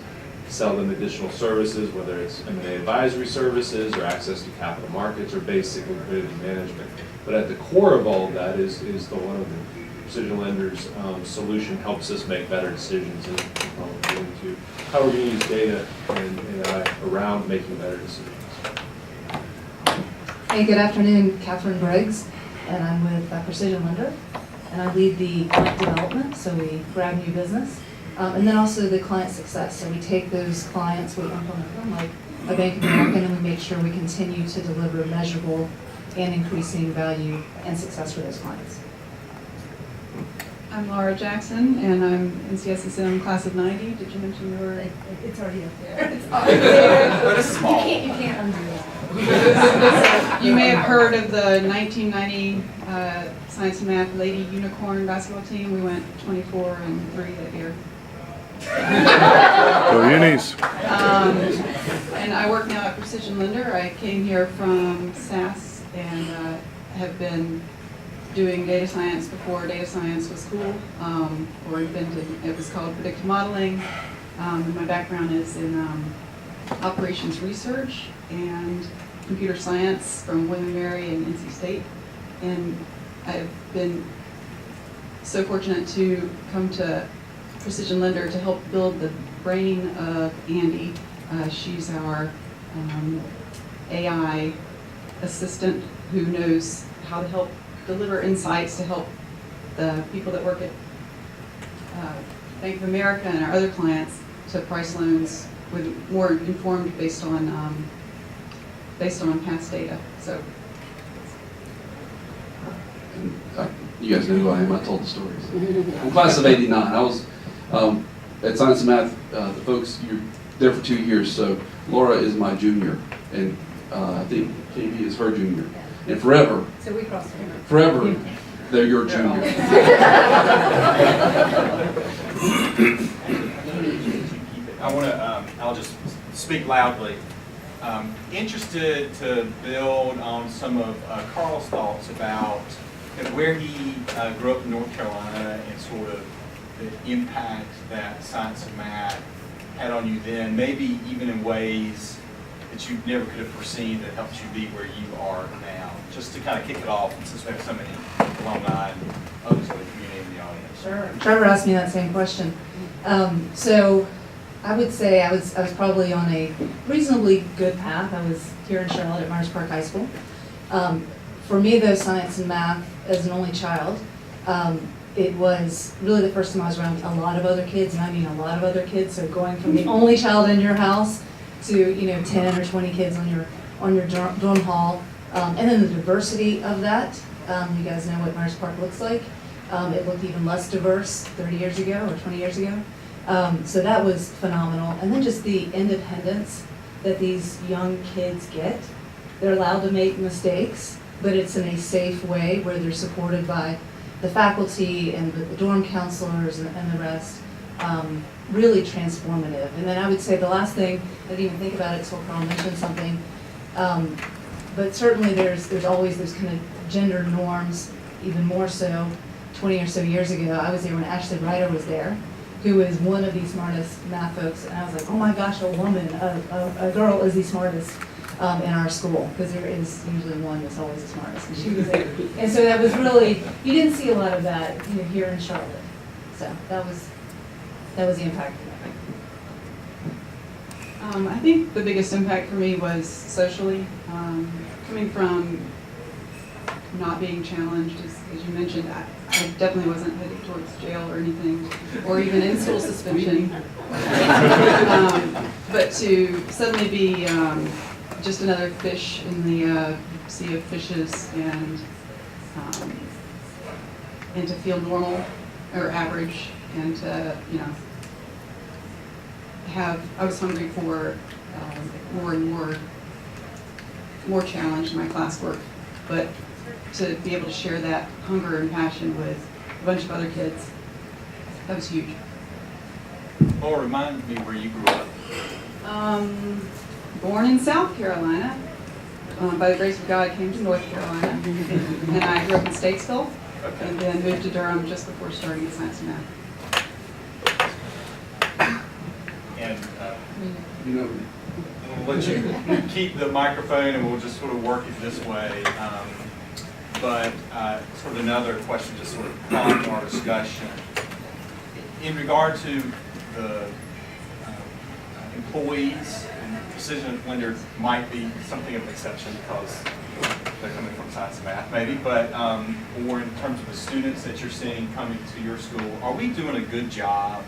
sell them additional services, whether it's M&A advisory services or access to capital markets or basic liquidity management. But at the core of all of that is the one of the Precision Lender's solution helps us make better decisions and how we're going to use data and AI around making better decisions. Hey, good afternoon, Catherine Briggs, and I'm with Precision Lender, and I lead the client development, so we grab new business, and then also the client success. So we take those clients, we implement them like a Bank of America, and we make sure we continue to deliver measurable and increasing value and success for those clients. I'm Laura Jackson, and I'm in CSSM class of 90. Did you mention you were? It's already up there. It's already there. But it's small. You can't undo it. You may have heard of the 1990 Science and Math Lady Unicorn basketball team. We went 24-3 that year. Go Unis. And I work now at Precision Lender. I came here from SAS and have been doing data science before data science was cool, or invented. It was called predictive modeling. My background is in operations research and computer science from William & Mary and NC State. And I've been so fortunate to come to Precision Lender to help build the brain of Andy. She's our AI assistant who knows how to help deliver insights to help the people that work at Bank of America and our other clients to price loans with more informed based on past data. So You guys know who I am. I told the stories. I'm class of '89. I was at Science and Math. The folks, you're there for 2 years. So Laura is my junior, and I think KB is her junior. And forever. So we crossed over. Forever, they're your junior. I want to, I'll just speak loudly. Interested to build on some of Carl's thoughts about where he grew up in North Carolina and sort of the impact that science and math had on you then, maybe even in ways that you never could have foreseen that helped you be where you are now. Just to kind of kick it off, since we have so many alumni and others in the community in the audience. Sure. Trevor asked me that same question. So I would say I was probably on a reasonably good path. I was here in Charlotte at Myers Park High School. For me, though, science and math, as an only child, it was really the first time I was around a lot of other kids, and I mean a lot of other kids. So going from the only child in your house to 10 or 20 kids on your dorm hall, and then the diversity of that. You guys know what Myers Park looks like. It looked even less diverse 30 years ago or 20 years ago. So that was phenomenal. And then just the independence that these young kids get. They're allowed to make mistakes, but it's in a safe way where they're supported by the faculty and the dorm counselors and the rest. Really transformative. And then I would say the last thing, I didn't even think about it until Carl mentioned something, but certainly there's always those kind of gender norms, even more so 20 or so years ago. I was there when Ashley Ryder was there, who is one of the smartest math folks, and I was like, oh my gosh, a woman, a girl is the smartest in our school, because there is usually one that's always the smartest, and she was there. And so that was really, you didn't see a lot of that here in Charlotte. So that was the impact. I think the biggest impact for me was socially, coming from not being challenged, as you mentioned. I definitely wasn't headed towards jail or anything, or even in school suspension. But to suddenly be just another fish in the sea of fishes, and to feel normal or average, and to I was hungry for more and more challenge in my classwork, but to be able to share that hunger and passion with a bunch of other kids, that was huge. Laura, remind me where you grew up. Born in South Carolina. By the grace of God, I came to North Carolina. And I grew up in Statesville, and then moved to Durham just before starting science and math. And we'll let you keep the microphone, and we'll just sort of work it this way. But sort of another question, just sort of prompting our discussion. In regard to the employees, and Precision Lender might be something of an exception because they're coming from science and math, maybe, but or in terms of the students that you're seeing coming to your school, are we doing a good job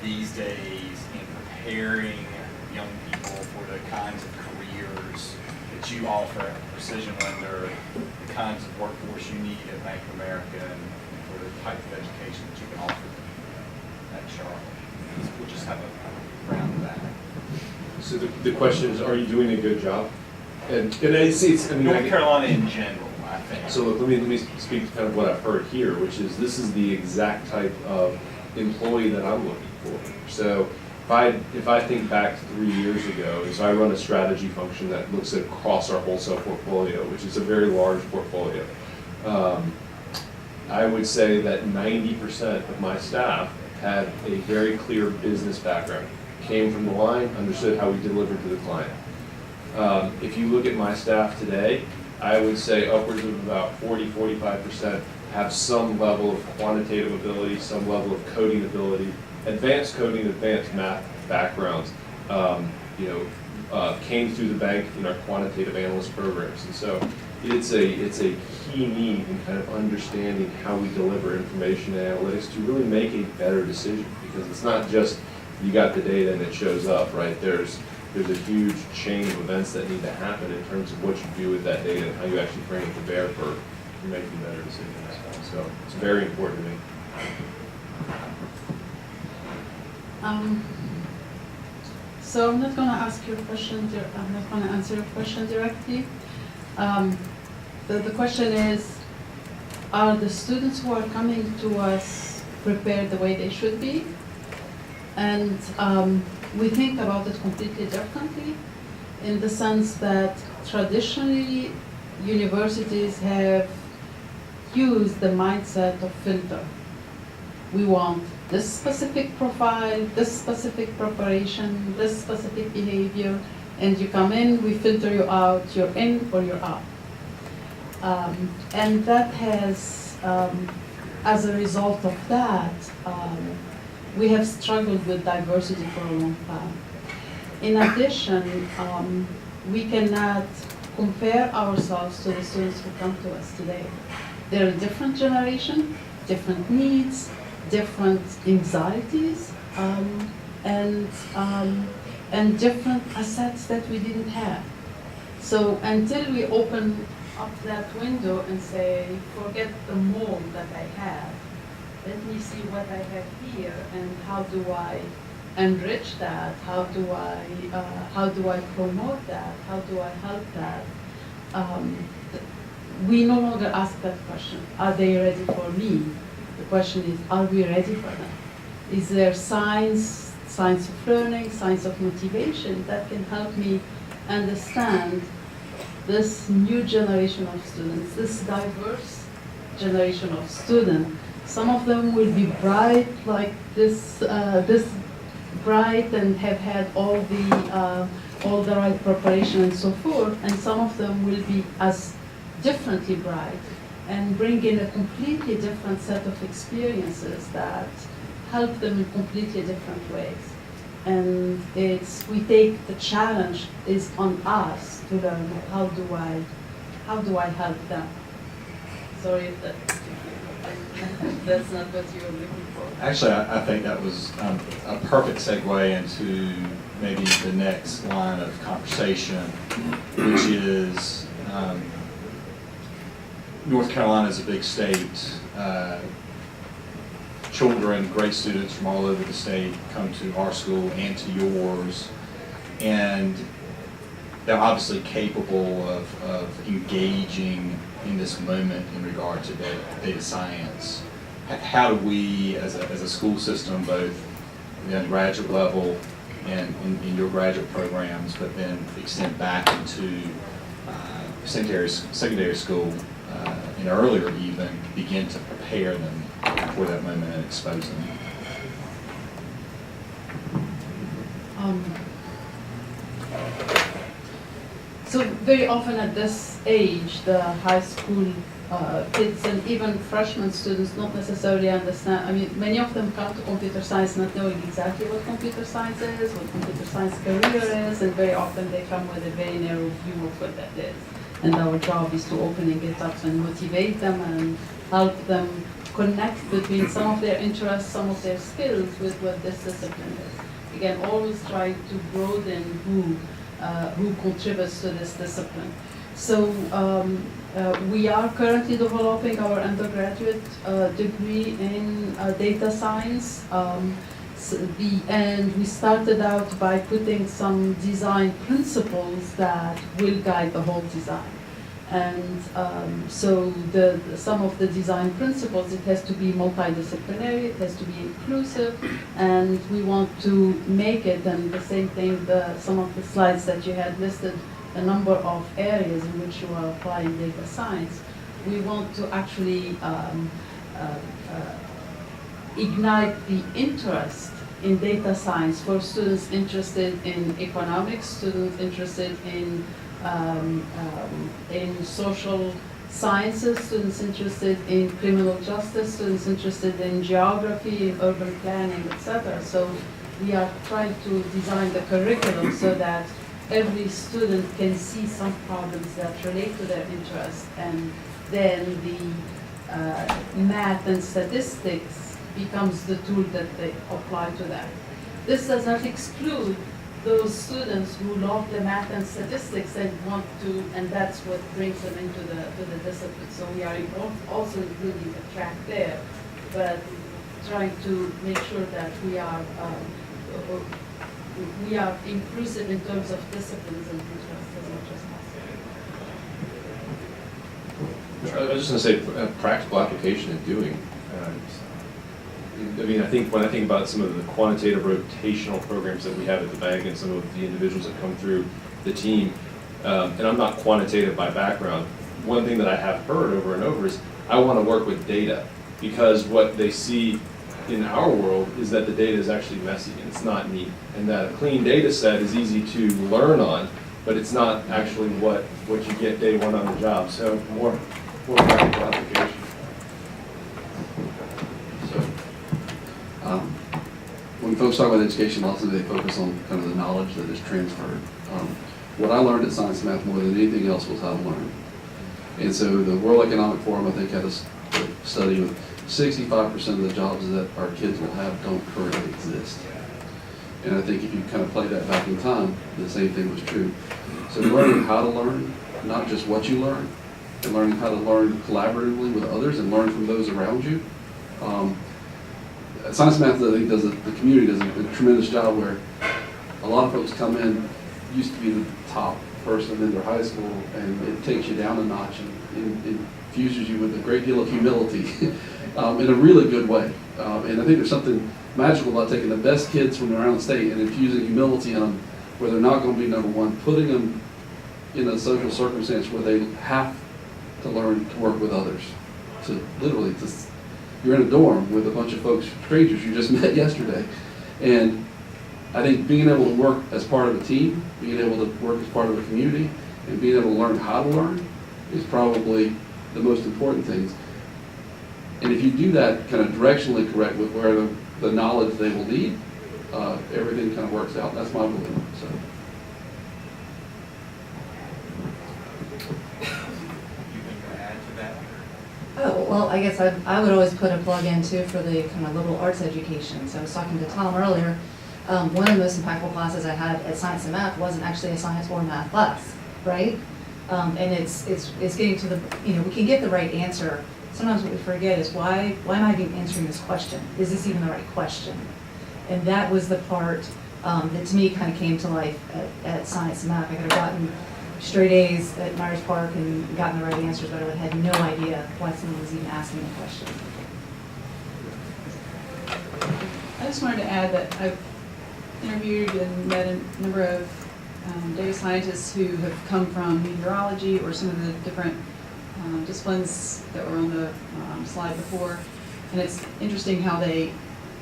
these days in preparing young people for the kinds of careers that you offer at Precision Lender, the kinds of workforce you need at Bank of America, and for the type of education that you can offer at Charlotte? We'll just have a round of that. So the question is, are you doing a good job? And I see it's North Carolina in general, I think. So look, let me speak to kind of what I've heard here, which is this is the exact type of employee that I'm looking for. So if I think back 3 years ago, so I run a strategy function that looks at across our wholesale portfolio, which is a very large portfolio. I would say that 90% of my staff had a very clear business background, came from the line, understood how we delivered to the client. If you look at my staff today, I would say upwards of about 40–45% have some level of quantitative ability, some level of coding ability, advanced coding, advanced math backgrounds, came through the bank in our quantitative analyst programs. And so it's a key need in kind of understanding how we deliver information and analytics to really make a better decision, because it's not just you got the data and it shows up, right? There's a huge chain of events that need to happen in terms of what you do with that data and how you actually bring it to bear for making better decisions. So it's very important to me. So I'm not going to ask your question. I'm not going to answer your question directly. The question is, are the students who are coming to us prepared the way they should be? And we think about it completely differently, in the sense that traditionally universities have used the mindset of filter. We want this specific profile, this specific preparation, this specific behavior, and you come in, we filter you out, you're in or you're out. And that has, as a result of that, we have struggled with diversity for a long time. In addition, we cannot compare ourselves to the students who come to us today. They're a different generation, different needs, different anxieties, and different assets that we didn't have. So until we open up that window and say, forget the mold that I have, let me see what I have here and how do I enrich that, how do I promote that, how do I help that. We no longer ask that question, are they ready for me? The question is, are we ready for them? Is there science of learning, science of motivation that can help me understand this new generation of students, this diverse generation of students? Some of them will be bright, like this bright, and have had all the right preparation and so forth, and some of them will be as differently bright and bring in a completely different set of experiences that help them in completely different ways. And we take the challenge is on us to learn how do I help them. Sorry if that's not what you were looking for. Actually, I think that was a perfect segue into maybe the next line of conversation, which is North Carolina is a big state. Children, great students from all over the state come to our school and to yours, and they're obviously capable of engaging in this moment in regard to data science. How do we, as a school system, both the undergraduate level and in your graduate programs, but then extend back into secondary school and earlier even, begin to prepare them for that moment and expose them? So very often at this age, the high school kids and even freshman students don't necessarily understand. I mean, many of them come to computer science not knowing exactly what computer science is, what computer science career is, and very often they come with a very narrow view of what that is. And our job is to opening it up and motivate them and help them connect between some of their interests, some of their skills with what this discipline is. Again, always try to broaden who contributes to this discipline. So we are currently developing our undergraduate degree in data science. And we started out by putting some design principles that will guide the whole design. And so some of the design principles, it has to be multidisciplinary, it has to be inclusive, and we want to make it, and the same thing, some of the slides that you had listed, a number of areas in which you are applying data science. We want to actually ignite the interest in data science for students interested in economics, students interested in social sciences, students interested in criminal justice, students interested in geography, in urban planning, etc. So we are trying to design the curriculum so that every student can see some problems that relate to their interest, and then the math and statistics becomes the tool that they apply to that. This does not exclude those students who love the math and statistics and want to, and that's what brings them into the discipline. So we are also including a track there, but trying to make sure that we are inclusive in terms of disciplines and interests as much as possible. I was just going to say, practical application and doing. I mean, I think when I think about some of the quantitative rotational programs that we have at the bank and some of the individuals that come through the team, and I'm not quantitative by background, one thing that I have heard over and over is, I want to work with data, because what they see in our world is that the data is actually messy and it's not neat, and that a clean data set is easy to learn on, but it's not actually what you get day one on the job. So more practical application. When folks talk about education, lots of they focus on kind of the knowledge that is transferred. What I learned at Science and Math more than anything else was how to learn. And so the World Economic Forum, I think, had a study with 65% of the jobs that our kids will have don't currently exist. And I think if you kind of play that back in time, the same thing was true. So learning how to learn, not just what you learn, and learning how to learn collaboratively with others and learn from those around you. Science and Math, I think, the community does a tremendous job where a lot of folks come in, used to be the top person in their high school, and it takes you down a notch and infuses you with a great deal of humility in a really good way. And I think there's something magical about taking the best kids from around the state and infusing humility in them where they're not going to be number one, putting them in a social circumstance where they have to learn to work with others, to literally, you're in a dorm with a bunch of folks, strangers you just met yesterday. And I think being able to work as part of a team, being able to work as part of a community, and being able to learn how to learn is probably the most important things. And if you do that kind of directionally correct with where the knowledge they will need, everything kind of works out. That's my belief. So. Oh, well, I guess I would always put a plug in too for the kind of liberal arts education. So I was talking to Tom earlier. One of the most impactful classes I had at Science and Math wasn't actually a science or math class, right? And it's getting to the, we can get the right answer. Sometimes what we forget is why am I even answering this question? Is this even the right question? And that was the part that to me kind of came to life at Science and Math. I could have gotten straight A's at Myers Park and gotten the right answers, but I would have had no idea why someone was even asking the question. I just wanted to add that I've interviewed and met a number of data scientists who have come from meteorology or some of the different disciplines that were on the slide before. And it's interesting how they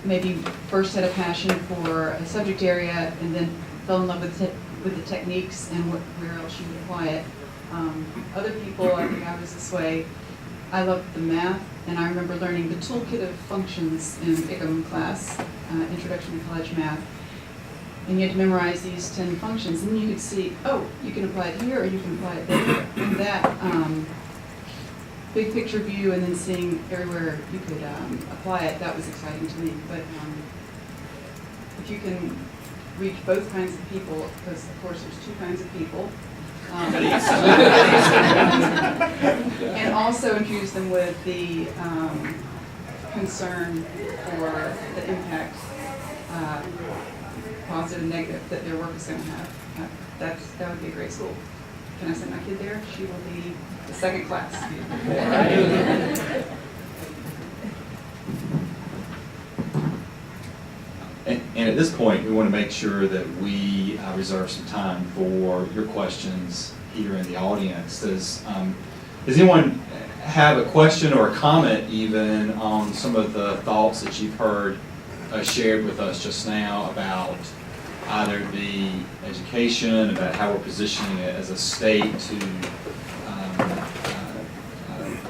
maybe first had a passion for a subject area and then fell in love with the techniques and where else you would apply it. Other people, I think I was this way, I loved the math, and I remember learning the toolkit of functions in ICM class, Introduction to College Math. And you had to memorize these 10 functions, and then you could see, oh, you can apply it here or you can apply it there. And that big picture view and then seeing everywhere you could apply it, that was exciting to me. But if you can reach both kinds of people, because of course there's two kinds of people, and also infuse them with the concern for the impact, positive and negative, that their work is going to have. That would be a great school. Can I send my kid there? She will be the second class. And at this point, we want to make sure that we reserve some time for your questions here in the audience. Does anyone have a question or a comment even on some of the thoughts that you've heard shared with us just now about either the education, about how we're positioning it as a state to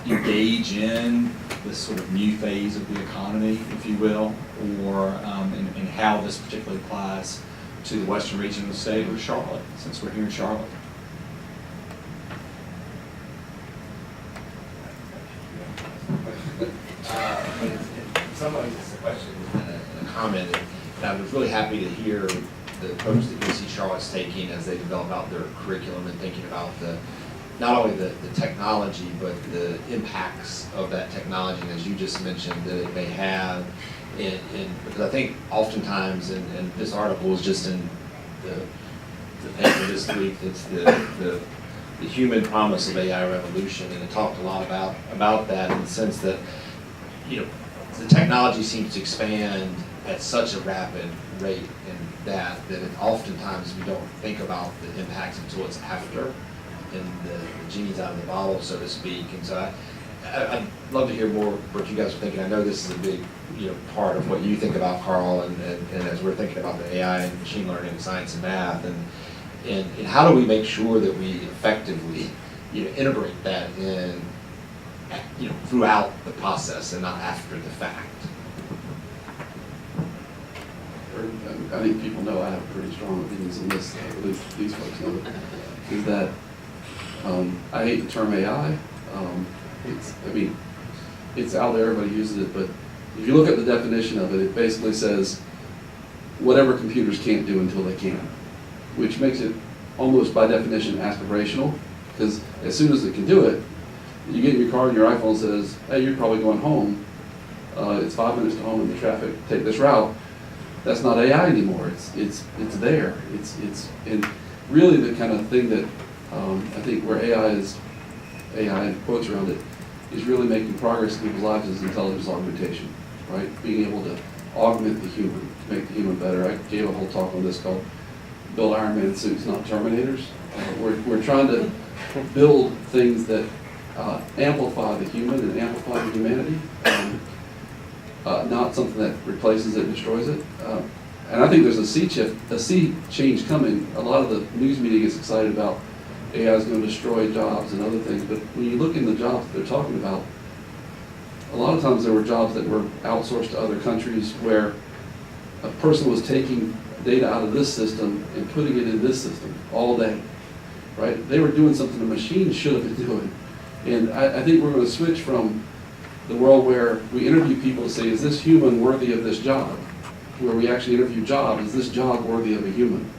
engage in this sort of new phase of the economy, if you will, or and how this particularly applies to the western region of the state or Charlotte, since we're here in Charlotte. In some ways, it's a question and a comment, and I was really happy to hear the approach that UNC Charlotte's taking as they develop out their curriculum and thinking about not only the technology, but the impacts of that technology, and as you just mentioned, that it may have because I think oftentimes, and this article was just in the paper this week, it's the human promise of AI revolution, and it talked a lot about that in the sense that, the technology seems to expand at such a rapid rate in that it oftentimes we don't think about the impacts until it's after, and the genie's out of the bottle, so to speak. And so I'd love to hear more what you guys are thinking. I know this is a big part of what you think about, Carl, and as we're thinking about the AI and machine learning and science and math, and how do we make sure that we effectively integrate that in throughout the process and not after the fact. I think people know I have pretty strong opinions on this, at least these folks know, is that I hate the term AI. It's out there, everybody uses it, but if you look at the definition of it, it basically says whatever computers can't do until they can, which makes it almost by definition aspirational, because as soon as it can do it, you get in your car and your iPhone says, hey, you're probably going home. It's 5 minutes to home in the traffic, take this route. That's not AI anymore. It's there. And really the kind of thing that I think where AI and quotes around it is really making progress in people's lives is intelligence augmentation, right? Being able to augment the human, to make the human better. I gave a whole talk on this called Build Iron Man Suits, Not Terminators. We're trying to build things that amplify the human and amplify the humanity. Not something that replaces it and destroys it. And I think there's a sea change coming. A lot of the news media gets excited about AI is going to destroy jobs and other things, but when you look in the jobs that they're talking about, a lot of times there were jobs that were outsourced to other countries where a person was taking data out of this system and putting it in this system all day, right? They were doing something a machine should have been doing. And I think we're going to switch from the world where we interview people to say, is this human worthy of this job? Where we actually interview job, is this job worthy of a human?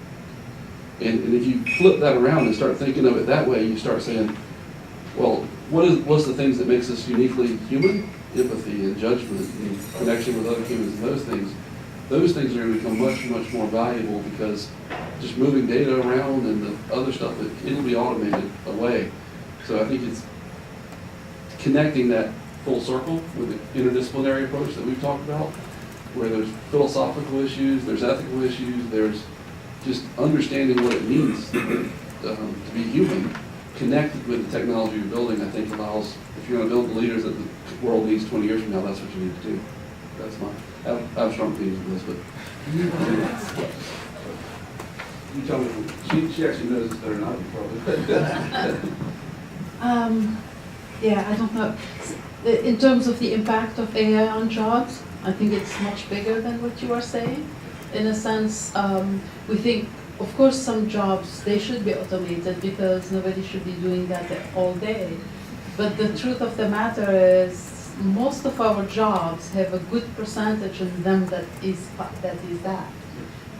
And if you flip that around and start thinking of it that way, you start saying, well, what's the things that makes us uniquely human? Empathy and judgment and connection with other humans and those things. Those things are going to become much, much more valuable because just moving data around and the other stuff, it'll be automated away. So I think it's connecting that full circle with the interdisciplinary approach that we've talked about, where there's philosophical issues, there's ethical issues, there's just understanding what it means to be human, connected with the technology you're building, I think allows, if you're going to build the leaders that the world needs 20 years from now, that's what you need to do. That's I have strong opinions on this, but you tell me, she actually knows this better than I do, probably. Yeah, I don't know. In terms of the impact of AI on jobs, I think it's much bigger than what you are saying. In a sense, we think, of course, some jobs, they should be automated because nobody should be doing that all day. But the truth of the matter is, most of our jobs have a good percentage in them that is that.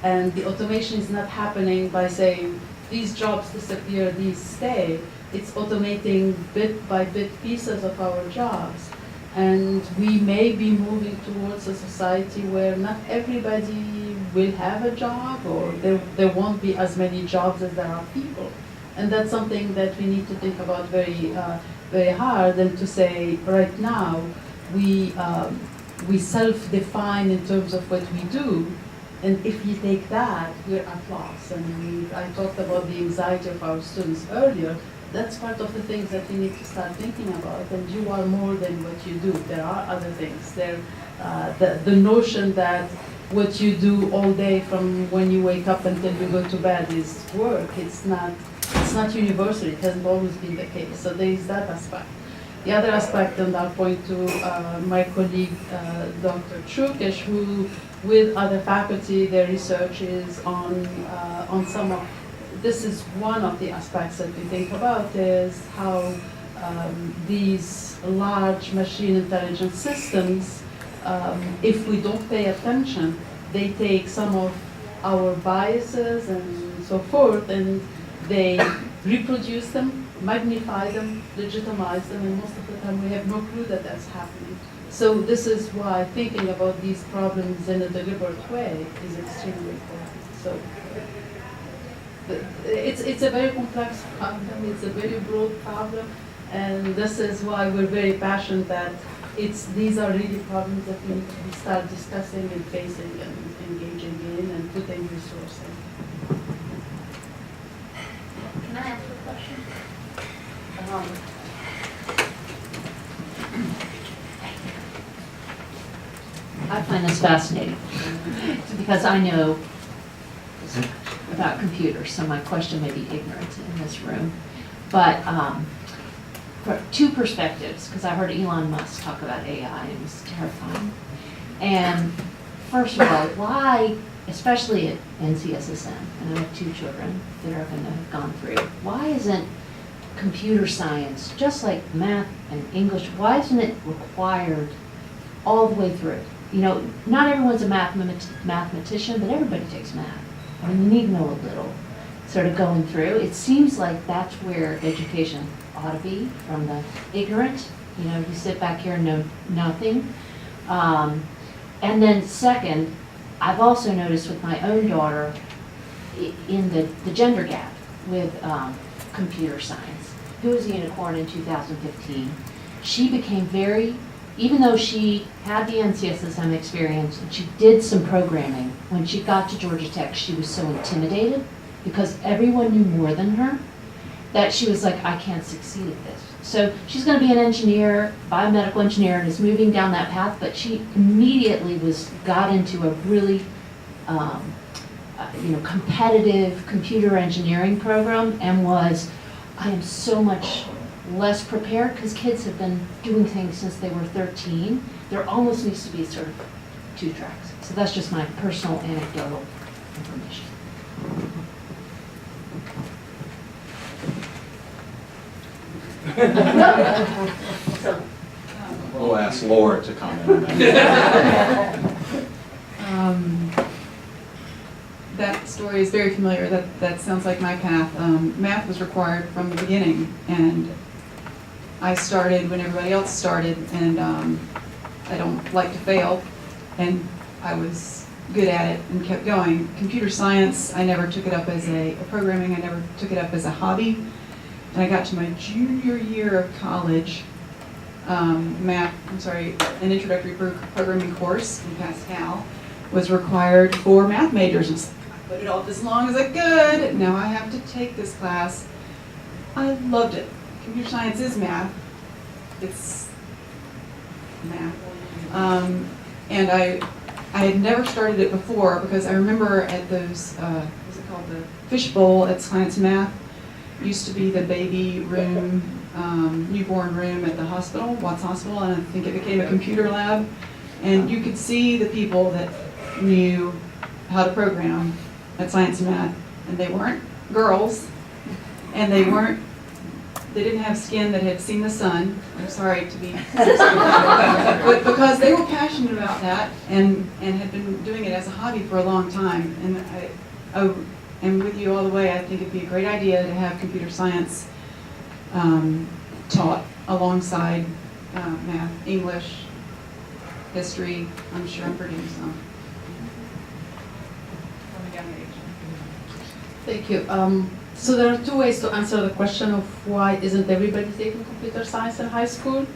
And the automation is not happening by saying, these jobs disappear, these stay. It's automating bit by bit pieces of our jobs. And we may be moving towards a society where not everybody will have a job, or there won't be as many jobs as there are people. And that's something that we need to think about very, very hard, and to say right now, we self-define in terms of what we do. And if you take that, we're at loss. And I talked about the anxiety of our students earlier. That's part of the things that we need to start thinking about. And you are more than what you do. There are other things. The notion that what you do all day from when you wake up until you go to bed is work. It's not universal. It hasn't always been the case. So there is that aspect. The other aspect, and I'll point to my colleague, Dr. Chukish, who, with other faculty, their research is on some of. This is one of the aspects that we think about, is how these large machine intelligence systems, if we don't pay attention, they take some of our biases and so forth, and they reproduce them, magnify them, legitimize them, and most of the time we have no clue that that's happening. So this is why thinking about these problems in a deliberate way is extremely important. So it's a very complex problem, it's a very broad problem, and this is why we're very passionate that these are really problems that we need to start discussing and facing and engaging in and putting resources in. Can I ask a question? I find this fascinating because I know about computers, so my question may be ignorant in this room. But for two perspectives, because I heard Elon Musk talk about AI and it was terrifying. And first of all, why, especially at NCSSM, and I have 2 children that are going to have gone through, why isn't computer science, just like math and English, why isn't it required all the way through? You know, not everyone's a mathematician, but everybody takes math. I mean, you need to know a little, sort of going through. It seems like that's where education ought to be, from the ignorant, you know, you sit back here and know nothing. And then second, I've also noticed with my own daughter in the gender gap with computer science, who was a unicorn in 2015. She became very, even though she had the NCSSM experience and she did some programming, when she got to Georgia Tech, she was so intimidated because everyone knew more than her that she was like, I can't succeed at this. So she's going to be an engineer, biomedical engineer, and is moving down that path, but she immediately got into a really competitive computer engineering program and I am so much less prepared because kids have been doing things since they were 13. There almost needs to be sort of 2 tracks. So that's just my personal anecdotal information. We'll ask Laura to comment on that. That story is very familiar. That sounds like my path. Math was required from the beginning, and I started when everybody else started, and I don't like to fail, and I was good at it and kept going. Computer science, I never took it up as programming, I never took it up as a hobby. And I got to my junior year of college, an introductory programming course in Pascal was required for math majors. And I put it off as long as I could. Now I have to take this class. I loved it. Computer science is math. It's math. And I had never started it before because I remember at those, what's it called, the fishbowl at Science Math, used to be the baby room, newborn room at the hospital, Watts Hospital, and I think it became a computer lab. And you could see the people that knew how to program at Science Math, and they weren't girls, and they didn't have skin that had seen the sun. I'm sorry to be, but because they were passionate about that and had been doing it as a hobby for a long time. And and with you all the way, I think it'd be a great idea to have computer science taught alongside math, English, history. I'm sure I'm pretty some. From a young age. Thank you. So there are 2 ways to answer the question of why isn't everybody taking computer science in high school.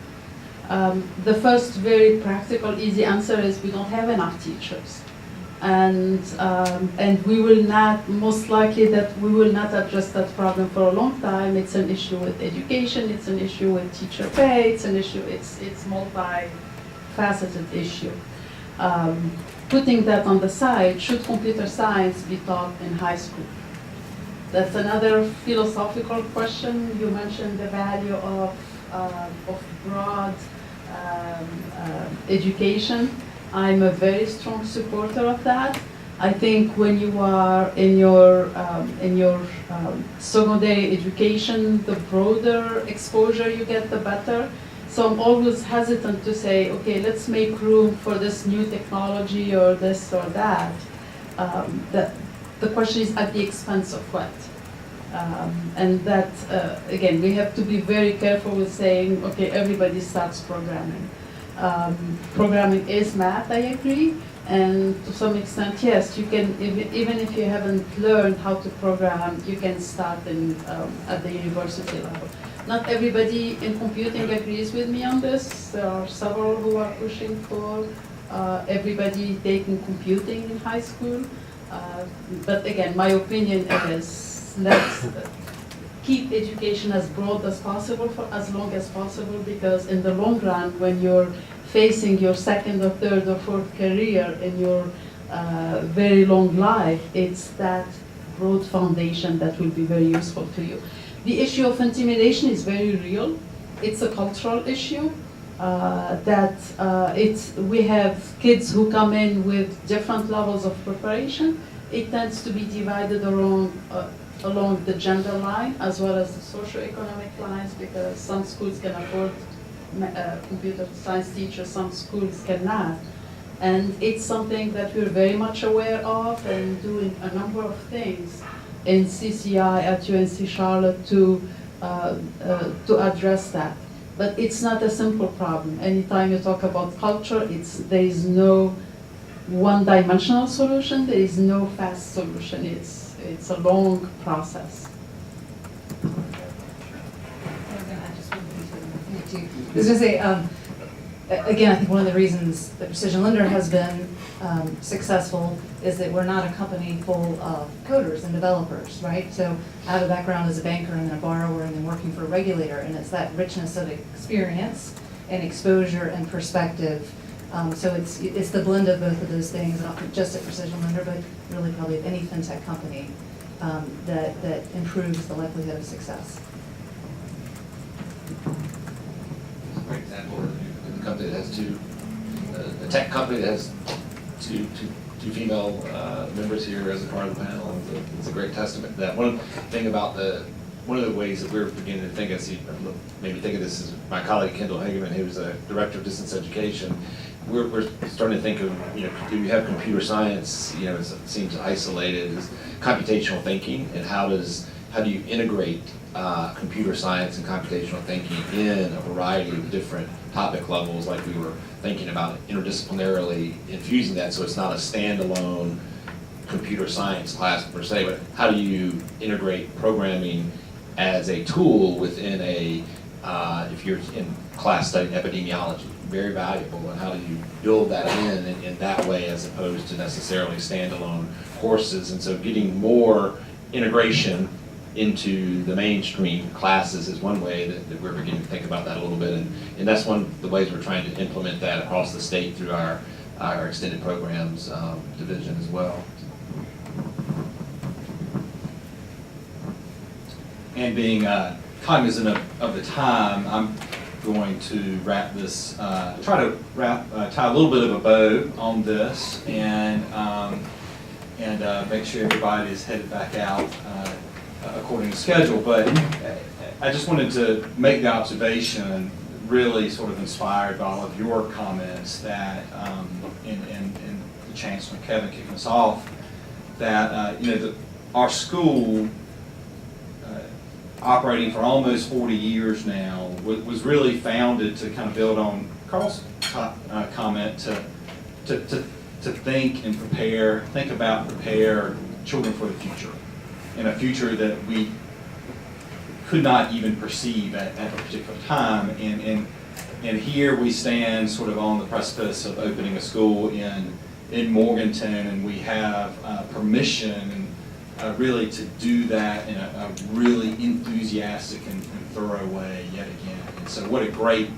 The first very practical, easy answer is we don't have enough teachers. And we will not, most likely that we will not address that problem for a long time. It's an issue with education, it's an issue with teacher pay, it's an issue, it's multi-faceted issue. Putting that on the side, should computer science be taught in high school? That's another philosophical question. You mentioned the value of broad education. I'm a very strong supporter of that. I think when you are in your secondary education, the broader exposure you get, the better. So I'm always hesitant to say, okay, let's make room for this new technology or this or that. the question is at the expense of what? And that, again, we have to be very careful with saying, okay, everybody starts programming. Programming is math, I agree, and to some extent, yes, you can, even if you haven't learned how to program, you can start at the university level. Not everybody in computing agrees with me on this. There are several who are pushing for everybody taking computing in high school. But again, my opinion is let's keep education as broad as possible for as long as possible, because in the long run, when you're facing your second or third or fourth career in your very long life, it's that broad foundation that will be very useful to you. The issue of intimidation is very real. It's a cultural issue. We have kids who come in with different levels of preparation. It tends to be divided along the gender line as well as the socioeconomic lines, because some schools can afford computer science teachers, some schools cannot. And it's something that we're very much aware of and doing a number of things in CCI at UNC Charlotte to address that. But it's not a simple problem. Anytime you talk about culture, there is no one-dimensional solution. There is no fast solution. It's a long process. I was going to say, again, I think one of the reasons that Precision Lender has been successful is that we're not a company full of coders and developers, right? So I have a background as a banker and then a borrower and then working for a regulator, and it's that richness of experience and exposure and perspective. So it's the blend of both of those things, not just at Precision Lender, but really probably at any FinTech company that improves the likelihood of success. Great example of a company that has a tech company that has two female members here as a part of the panel. It's a great testament to that. One of the ways that we're beginning to think, maybe think of this as my colleague Kendall Hageman, who's a director of distance education. We're starting to think of, do we have computer science, it seems isolated, as computational thinking, and how do you integrate computer science and computational thinking in a variety of different topic levels, like we were thinking about interdisciplinarily infusing that so it's not a standalone computer science class per se, but how do you integrate programming as a tool within if you're in class studying epidemiology, very valuable, and how do you build that in that way as opposed to necessarily standalone courses. And so getting more integration into the mainstream classes is one way that we're beginning to think about that a little bit, and that's one of the ways we're trying to implement that across the state through our extended programs division as well. And being cognizant of the time, I'm going to wrap this, tie a little bit of a bow on this, and make sure everybody is headed back out according to schedule. But I just wanted to make the observation, really sort of inspired by all of your comments, that and the Chancellor Kevin kicking us off, that our school, operating for almost 40 years now, was really founded to kind of build on Carl's comment to think and prepare children for the future, in a future that we could not even perceive at a particular time. And here we stand sort of on the precipice of opening a school in Morganton, and we have permission really to do that in a really enthusiastic and thorough way yet again. And so what a great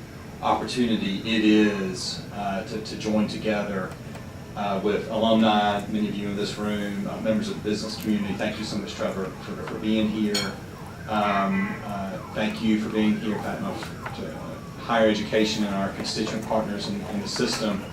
opportunity it is to join together with alumni, many of you in this room, members of the business community. Thank you so much, Trevor, for being here. Thank you for being here, to higher education and our constituent partners in the system,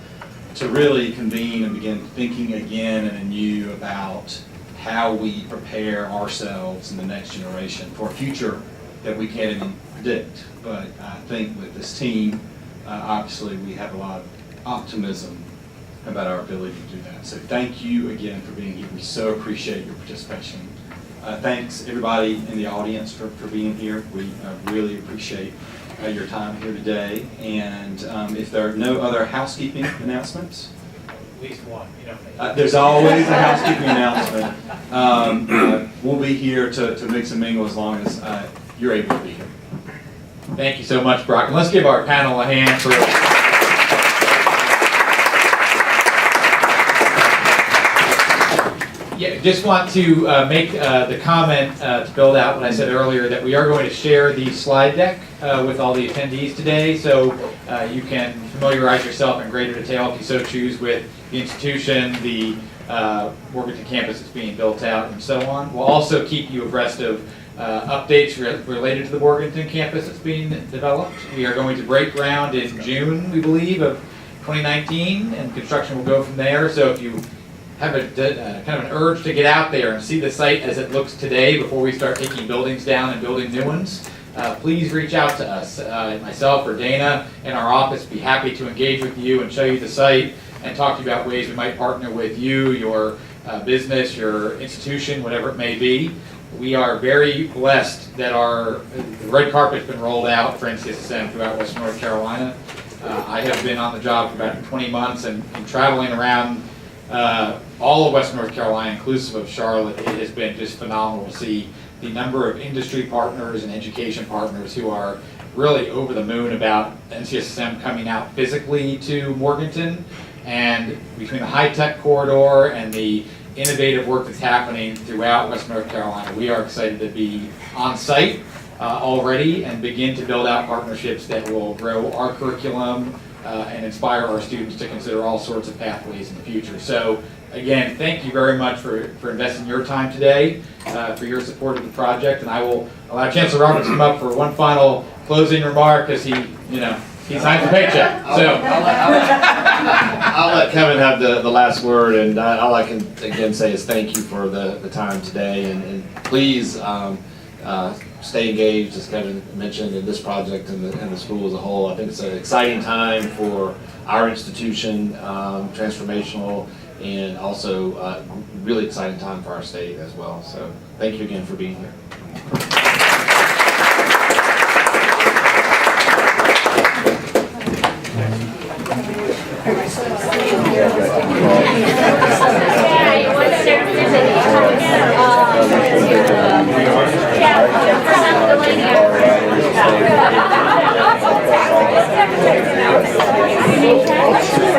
to really convene and begin thinking again and anew about how we prepare ourselves in the next generation for a future that we can't even predict. But I think with this team, obviously we have a lot of optimism about our ability to do that. So thank you again for being here. We so appreciate your participation. Thanks everybody in the audience for being here. We really appreciate your time here today. And if there are no other housekeeping announcements, At least one, there's always a housekeeping announcement. We'll be here to mix and mingle as long as you're able to be here. Thank you so much, Brock. And let's give our panel a hand for... Yeah, just want to make the comment to build out what I said earlier, that we are going to share the slide deck with all the attendees today, so you can familiarize yourself in greater detail, if you so choose, with the institution, the Morganton campus that's being built out, and so on. We'll also keep you abreast of updates related to the Morganton campus that's being developed. We are going to break ground in June, we believe, of 2019, and construction will go from there. So if you have a kind of an urge to get out there and see the site as it looks today before we start taking buildings down and building new ones, please reach out to us. Myself or Dana in our office be happy to engage with you and show you the site and talk to you about ways we might partner with you, your business, your institution, whatever it may be. We are very blessed that the red carpet's been rolled out for NCSSM throughout Western North Carolina. I have been on the job for about 20 months and traveling around all of Western North Carolina, inclusive of Charlotte. It has been just phenomenal to see the number of industry partners and education partners who are really over the moon about NCSSM coming out physically to Morganton. And between the high-tech corridor and the innovative work that's happening throughout Western North Carolina, we are excited to be on site already and begin to build out partnerships that will grow our curriculum and inspire our students to consider all sorts of pathways in the future. So again, thank you very much for investing your time today, for your support of the project, and I will allow Chancellor Roberts to come up for one final closing remark as he signs the paycheck. So I'll let Kevin have the last word, and all I can again say is thank you for the time today, and please stay engaged, as Kevin mentioned, in this project and the school as a whole. I think it's an exciting time for our institution, transformational, and also really exciting time for our state as well. So thank you again for being here. Yeah.